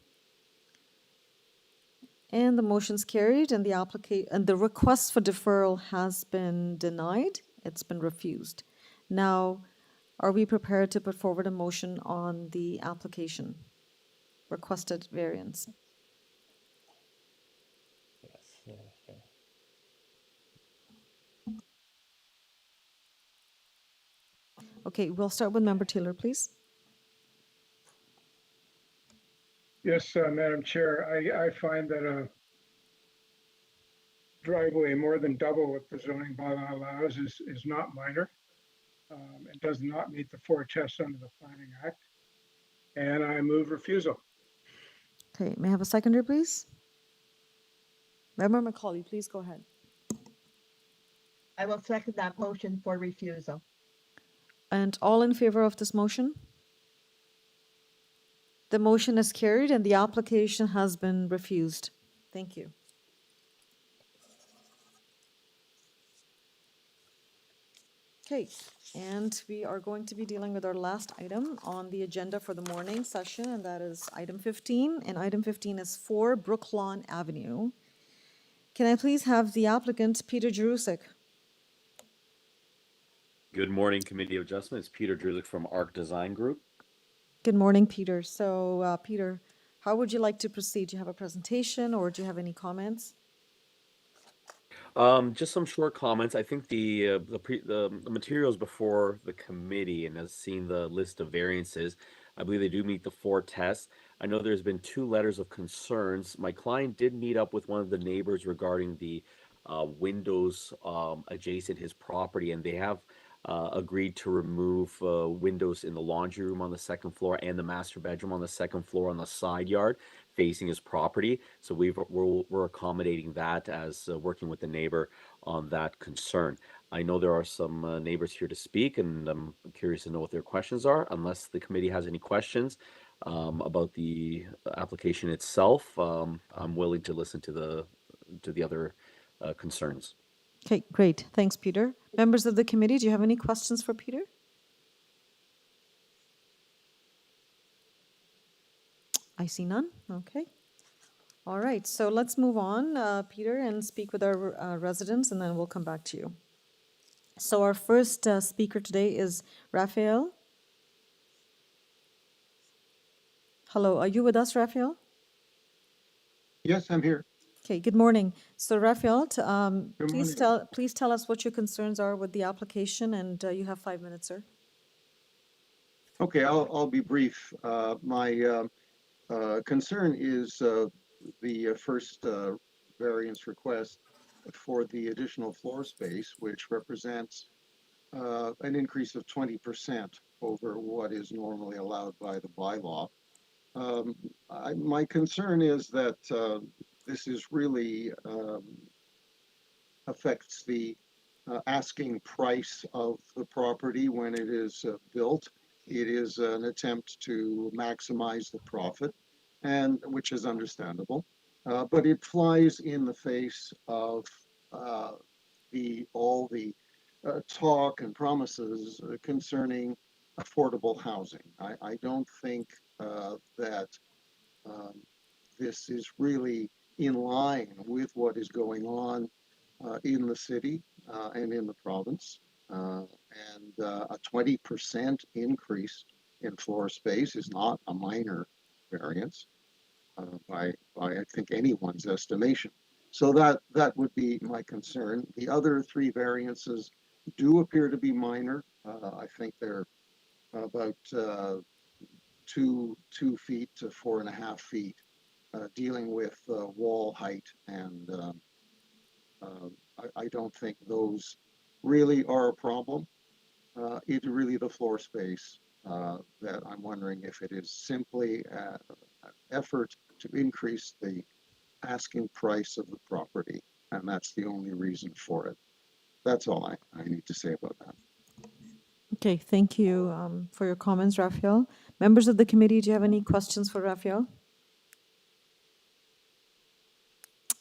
And the motion's carried, and the request for deferral has been denied. It's been refused. Now, are we prepared to put forward a motion on the application? Requested variance. Okay, we'll start with Member Taylor, please. Yes, Madam Chair, I find that a driveway more than double what the zoning bylaw allows is not minor. It does not meet the 4 tests under the Planning Act, and I move refusal. Okay, may I have a seconder, please? Member Macaulay, please go ahead. I will second that motion for refusal. And all in favor of this motion? The motion is carried and the application has been refused. Thank you. Okay, and we are going to be dealing with our last item on the agenda for the morning session, and that is item 15. And item 15 is 4 BROOKLAWN Avenue. Can I please have the applicant, Peter Jerusik? Good morning, Committee of Adjustments. Peter Drulik from ARC Design Group. Good morning, Peter. So, Peter, how would you like to proceed? Do you have a presentation or do you have any comments? Just some short comments. I think the materials before the committee and has seen the list of variances. I believe they do meet the 4 tests. I know there's been 2 letters of concerns. My client did meet up with one of the neighbors regarding the windows adjacent his property, and they have agreed to remove windows in the laundry room on the 2nd floor and the master bedroom on the 2nd floor on the side yard facing his property. So we're accommodating that as working with the neighbor on that concern. I know there are some neighbors here to speak, and I'm curious to know what their questions are. Unless the committee has any questions about the application itself, I'm willing to listen to the other concerns. Okay, great. Thanks, Peter. Members of the committee, do you have any questions for Peter? I see none. Okay. All right, so let's move on, Peter, and speak with our residents, and then we'll come back to you. So our first speaker today is Raphael. Hello, are you with us, Raphael? Yes, I'm here. Okay, good morning. So Raphael, Good please tell us what your concerns are with the application, and you have 5 minutes, sir. Okay, I'll be brief. My concern is the first variance request for the additional floor space, which represents an increase of 20% over what is normally allowed by the bylaw. My concern is that this is really affects the asking price of the property when it is built. It is an attempt to maximize the profit, and which is understandable. But it flies in the face of all the talk and promises concerning affordable housing. I don't think that this is really in line with what is going on in the city and in the province. And a 20% increase in floor space is not a minor variance by I think anyone's estimation. So that would be my concern. The other three variances do appear to be minor. I think they're about 2 feet to 4.5 feet, dealing with wall height, and I don't think those really are a problem. It's really the floor space that I'm wondering if it is simply an effort to increase the asking price of the property, and that's the only reason for it. That's all I need to say about that. Okay, thank you for your comments, Raphael. Members of the committee, do you have any questions for Raphael?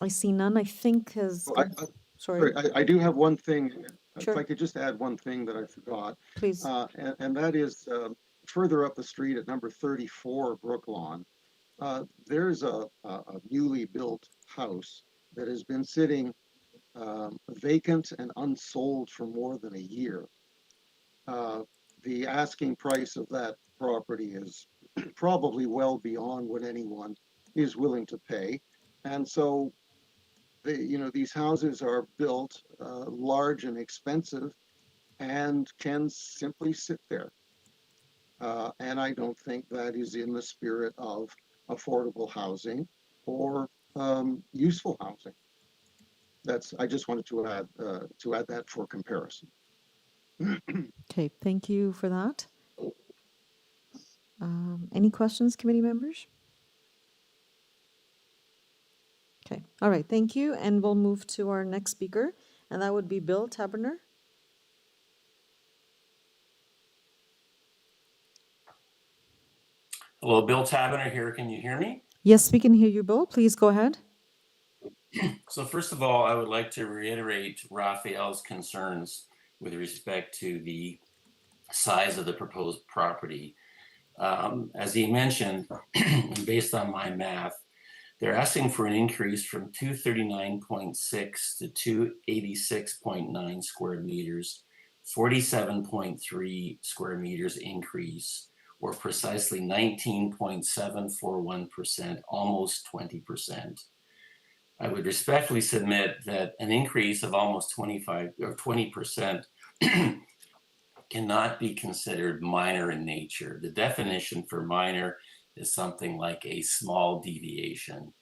I see none. I think his. Well, Sorry. I do have one thing. Sure. If I could just add one thing that I forgot. Please. And that is further up the street at number 34 Brooklawn. There's a newly built house that has been sitting vacant and unsold for more than a year. The asking price of that property is probably well beyond what anyone is willing to pay. And so these houses are built large and expensive and can simply sit there. And I don't think that is in the spirit of affordable housing or useful housing. I just wanted to add that for comparison. Okay, thank you for that. Any questions, committee members? Okay, all right, thank you. And we'll move to our next speaker, and that would be Bill Taberner. Hello, Bill Taberner here. Can you hear me? Yes, we can hear you, Bill. Please go ahead. So first of all, I would like to reiterate Raphael's concerns with respect to the size of the proposed property. As he mentioned, based on my math, they're asking for an increase from 239.6 to 286.9 square meters, 47.3 square meters increase, or precisely 19.741%, almost 20%. I would respectfully submit that an increase of almost 25 or 20% cannot be considered minor in nature. The definition for minor is something like a small deviation.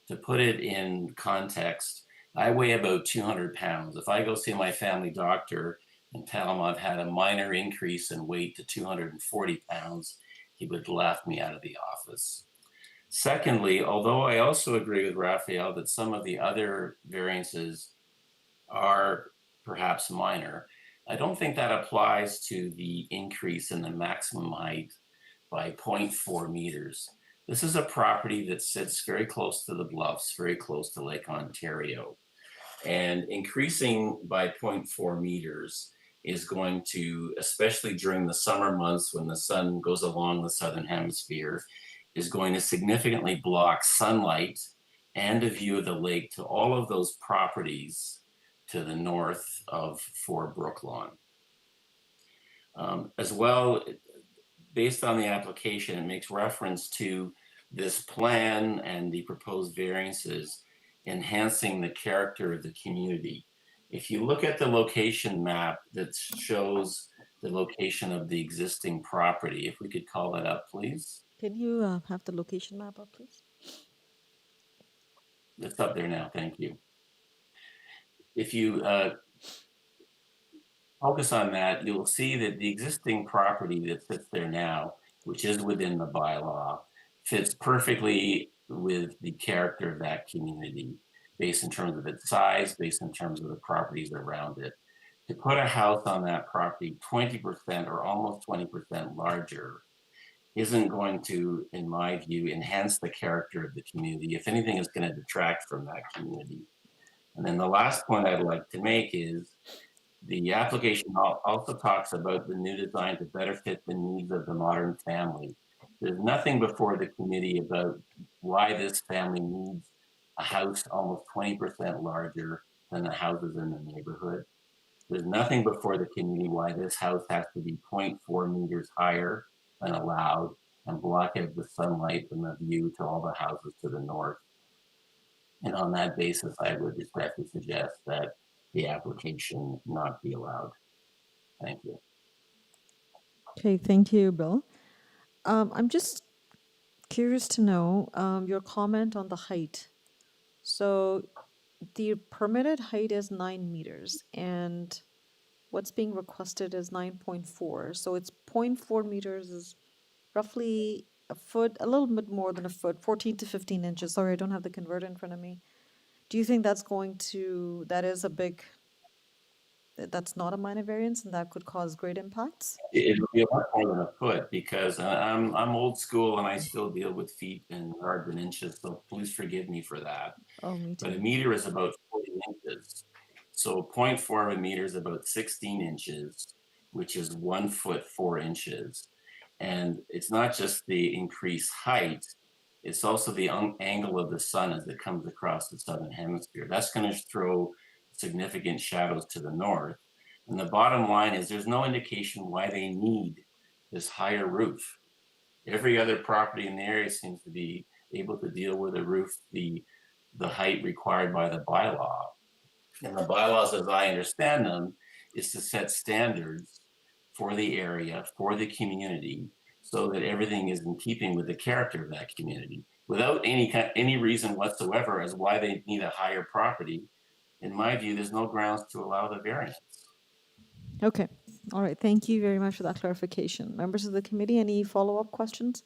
To put it in context, I weigh about 200 pounds. If I go see my family doctor and tell him I've had a minor increase in weight to 240 pounds, he would laugh me out of the office. Secondly, although I also agree with Raphael that some of the other variances are perhaps minor, I don't think that applies to the increase in the maximum height by 0.4 meters. This is a property that sits very close to the bluffs, very close to Lake Ontario. And increasing by 0.4 meters is going to, especially during the summer months when the sun goes along the southern hemisphere, is going to significantly block sunlight and a view of the lake to all of those properties to the north of 4 Brooklawn. As well, based on the application, it makes reference to this plan and the proposed variances enhancing the character of the community. If you look at the location map that shows the location of the existing property, if we could call that up, please. Can you have the location map up, please? It's up there now, thank you. If you focus on that, you'll see that the existing property that sits there now, which is within the bylaw, fits perfectly with the character of that community, based in terms of its size, based in terms of the properties around it. To put a house on that property 20% or almost 20% larger isn't going to, in my view, enhance the character of the community. If anything, it's going to detract from that community. And then the last point I'd like to make is the application also talks about the new design to better fit the needs of the modern family. There's nothing before the committee about why this family needs a house almost 20% larger than the houses in the neighborhood. There's nothing before the committee why this house has to be 0.4 meters higher than allowed and block out the sunlight and the view to all the houses to the north. And on that basis, I would respectfully suggest that the application not be allowed. Thank you. Okay, thank you, Bill. I'm just curious to know your comment on the height. So the permitted height is 9 meters and what's being requested is 9.4. So it's 0.4 meters is roughly a foot, a little bit more than a foot, 14 to 15 inches. Sorry, I don't have the converter in front of me. Do you think that's that is a big, that's not a minor variance and that could cause great impacts? It'll be a lot more than a foot because I'm old school and I still deal with feet and yards and inches, so please forgive me for that. Oh, me too. But a meter is about 40 inches. So 0.4 of a meter is about 16 inches, which is 1 foot 4 inches. And it's not just the increased height, it's also the angle of the sun as it comes across the southern hemisphere. That's going to throw significant shadows to the north. And the bottom line is there's no indication why they need this higher roof. Every other property in the area seems to be able to deal with a roof, the height required by the bylaw. And the bylaws, as I understand them, is to set standards for the area, for the community, so that everything is in keeping with the character of that community. Without any reason whatsoever as why they need a higher property, in my view, there's no grounds to allow the variance. Okay. All right. Thank you very much for that clarification. Members of the committee, any follow-up questions?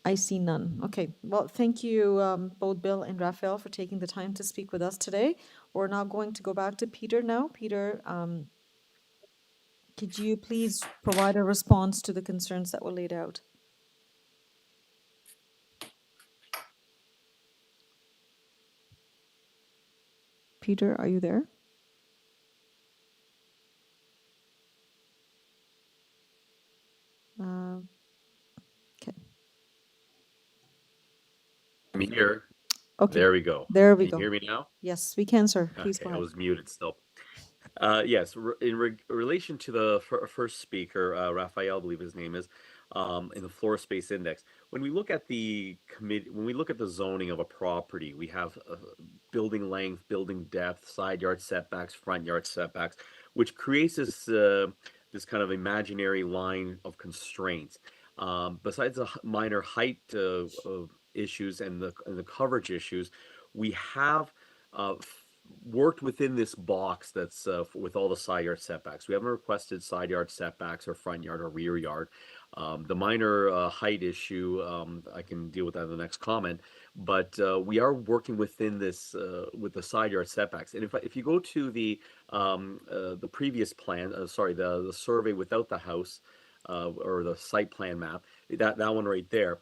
I see none. Okay. Well, thank you, both Bill and Raphael, for taking the time to speak with us today. We're now going to go back to Peter now. Peter, could you please provide a response to the concerns that were laid out? Peter, are you there? Okay. I'm here. Okay. There we go. There we Can go. you hear me now? Yes, we can, sir. Please Okay, go I ahead. was muted still. Yes, in relation to the first speaker, Raphael, I believe his name is, in the floor space index. When we look at the when we look at the zoning of a property, we have building length, building depth, side yard setbacks, front yard setbacks, which creates this this kind of imaginary line of constraints. Besides the minor height issues and the coverage issues, we have worked within this box that's with all the side yard setbacks. We haven't requested side yard setbacks or front yard or rear yard. The minor height issue, I can deal with that in the next comment, but we are working within this with the side yard setbacks. And if you go to the previous plan, sorry, the survey without the house or the site plan map, that one right there,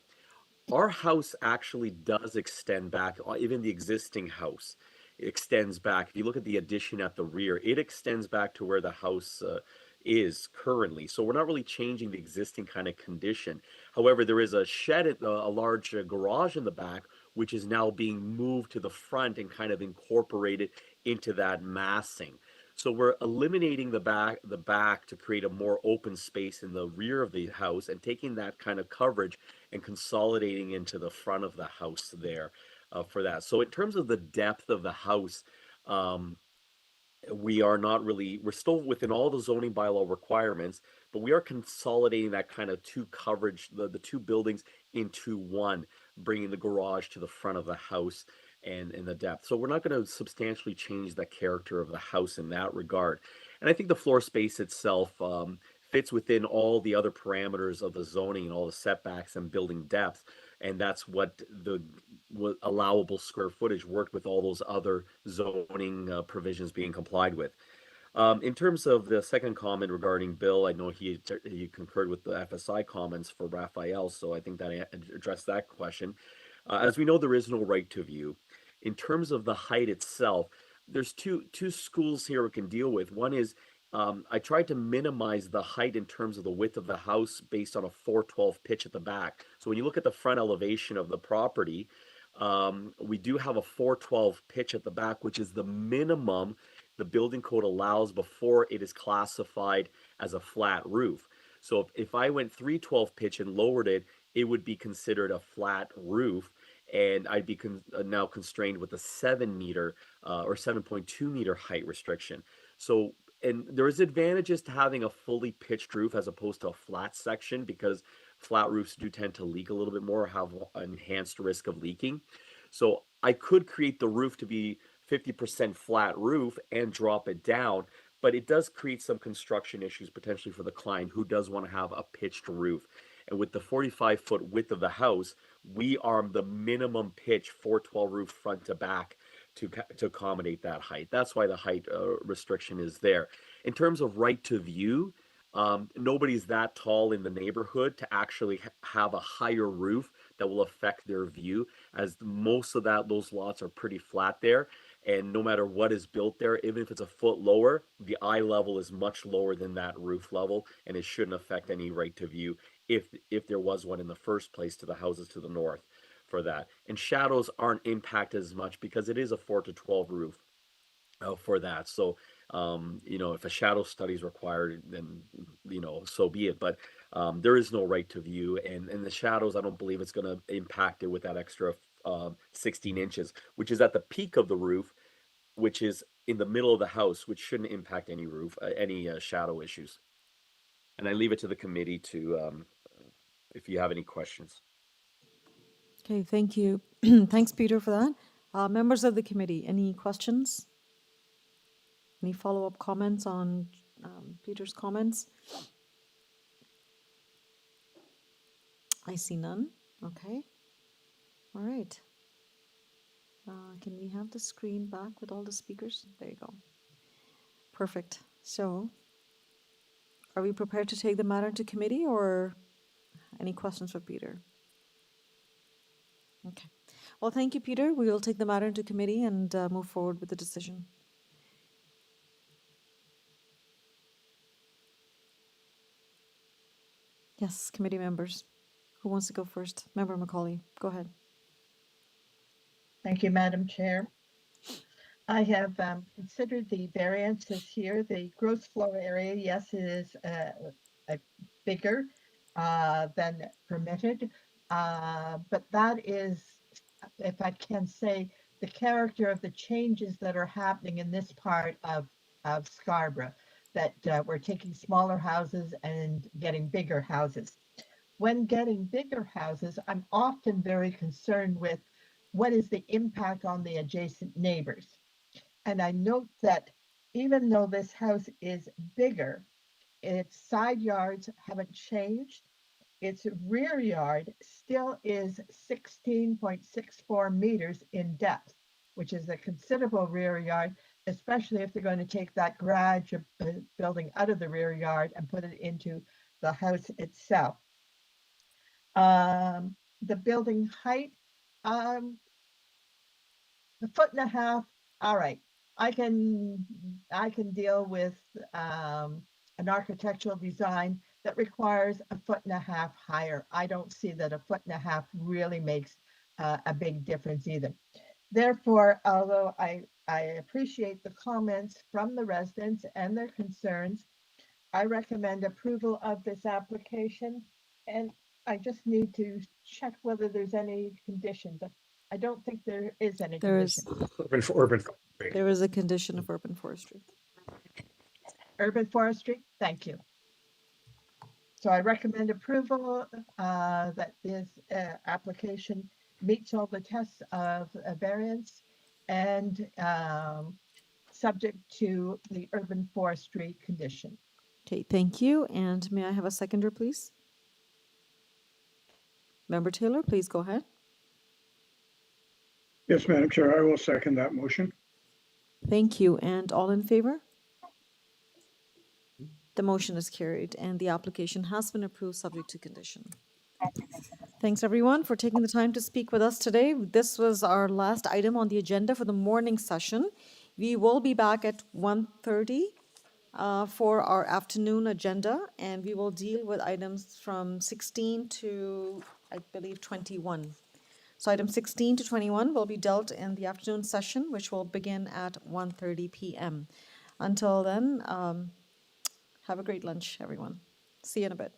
our house actually does extend back, even the existing house extends back. If you look at the addition at the rear, it extends back to where the house is currently. So we're not really changing the existing kind of condition. However, there is a shed, a large garage in the back, which is now being moved to the front and kind of incorporated into that massing. So we're eliminating the back to create a more open space in the rear of the house and taking that kind of coverage and consolidating into the front of the house there for that. So in terms of the depth of the house, we are not really, we're still within all the zoning bylaw requirements, but we are consolidating that kind of two coverage, the two buildings into one, bringing the garage to the front of the house and the depth. So we're not going to substantially change the character of the house in that regard. And I think the floor space itself fits within all the other parameters of the zoning and all the setbacks and building depth. And that's what allowable square footage worked with all those other zoning provisions being complied with. In terms of the second comment regarding Bill, I know he concurred with the FSI comments for Raphael, so I think that addressed that question. As we know, there is no right to view. In terms of the height itself, there's two schools here we can deal with. One is I tried to minimize the height in terms of the width of the house based on a 412 pitch at the back. So when you look at the front elevation of the property, we do have a 412 pitch at the back, which is the minimum the building code allows before it is classified as a flat roof. So if I went 312 pitch and lowered it, it would be considered a flat roof, and I'd be now constrained with a 7 meter or 7.2 meter height restriction. So, and there is advantages to having a fully pitched roof as opposed to a flat section, because flat roofs do tend to leak a little bit more, have an enhanced risk of leaking. So I could create the roof to be 50% flat roof and drop it down, but it does create some construction issues potentially for the client who does want to have a pitched roof. And with the 45-foot width of the house, we are the minimum pitch 412 roof front to back to accommodate that height. That's why the height restriction is there. In terms of right to view, nobody's that tall in the neighborhood to actually have a higher roof that will affect their view, as most of those lots are pretty flat there. And no matter what is built there, even if it's a foot lower, the eye level is much lower than that roof level, and it shouldn't affect any right to view if there was one in the first place to the houses to the north for that. And shadows aren't impacted as much because it is a 4 to 12 roof for that. So, you know, if a shadow study is required, then, you know, so be it. But there is no right to view, and the shadows, I don't believe it's going to impact it with that extra 16 inches, which is at the peak of the roof, which is in the middle of the house, which shouldn't impact any roof, any shadow issues. And I leave it to the committee to, if you have any questions. Okay, thank you. Thanks, Peter, for that. Members of the committee, any questions? Any follow-up comments on Peter's comments? I see none. Okay. All right. Can we have the screen back with all the speakers? There you go. Perfect. So, are we prepared to take the matter to committee, or any questions for Peter? Okay. Well, thank you, Peter. We will take the matter into committee and move forward with the decision. Yes, committee members. Who wants to go first? Member Macaulay, go ahead. Thank you, Madam Chair. I have considered the variances here. The gross floor area, yes, it is bigger than permitted, but that is, if I can say, the character of the changes that are happening in this part of Scarborough, that we're taking smaller houses and getting bigger houses. When getting bigger houses, I'm often very concerned with what is the impact on the adjacent neighbors. And I note that even though this house is bigger, its side yards haven't changed. Its rear yard still is 16.64 meters in depth, which is a considerable rear yard, especially if they're going to take that garage building out of the rear yard and put it into the house itself. The building height, a 1.5 feet. All right, I can deal with an architectural design that requires a 1.5 feet higher. I don't see that a 1.5 feet really makes a big difference either. Therefore, although I appreciate the comments from the residents and their concerns, I recommend approval of this application, and I just need to check whether there's any conditions. I don't think there is any condition. There is a condition of urban forestry. Urban forestry, thank you. So I recommend approval that this application meets all the tests of a variance and subject to the urban forestry condition. Okay, thank you. And may I have a seconder, please? Member Taylor, please go ahead. Yes, Madam Chair, I will second that motion. Thank you. And all in favor? The motion is carried and the application has been approved subject to condition. Thanks, everyone, for taking the time to speak with us today. This was our last item on the agenda for the morning session. We will be back at 1:30 for our afternoon agenda, and we will deal with items from 16 to, I believe, 21. So items 16 to 21 will be dealt in the afternoon session, which will begin at 1:30 p.m. Until then, have a great lunch, everyone. See you in a bit.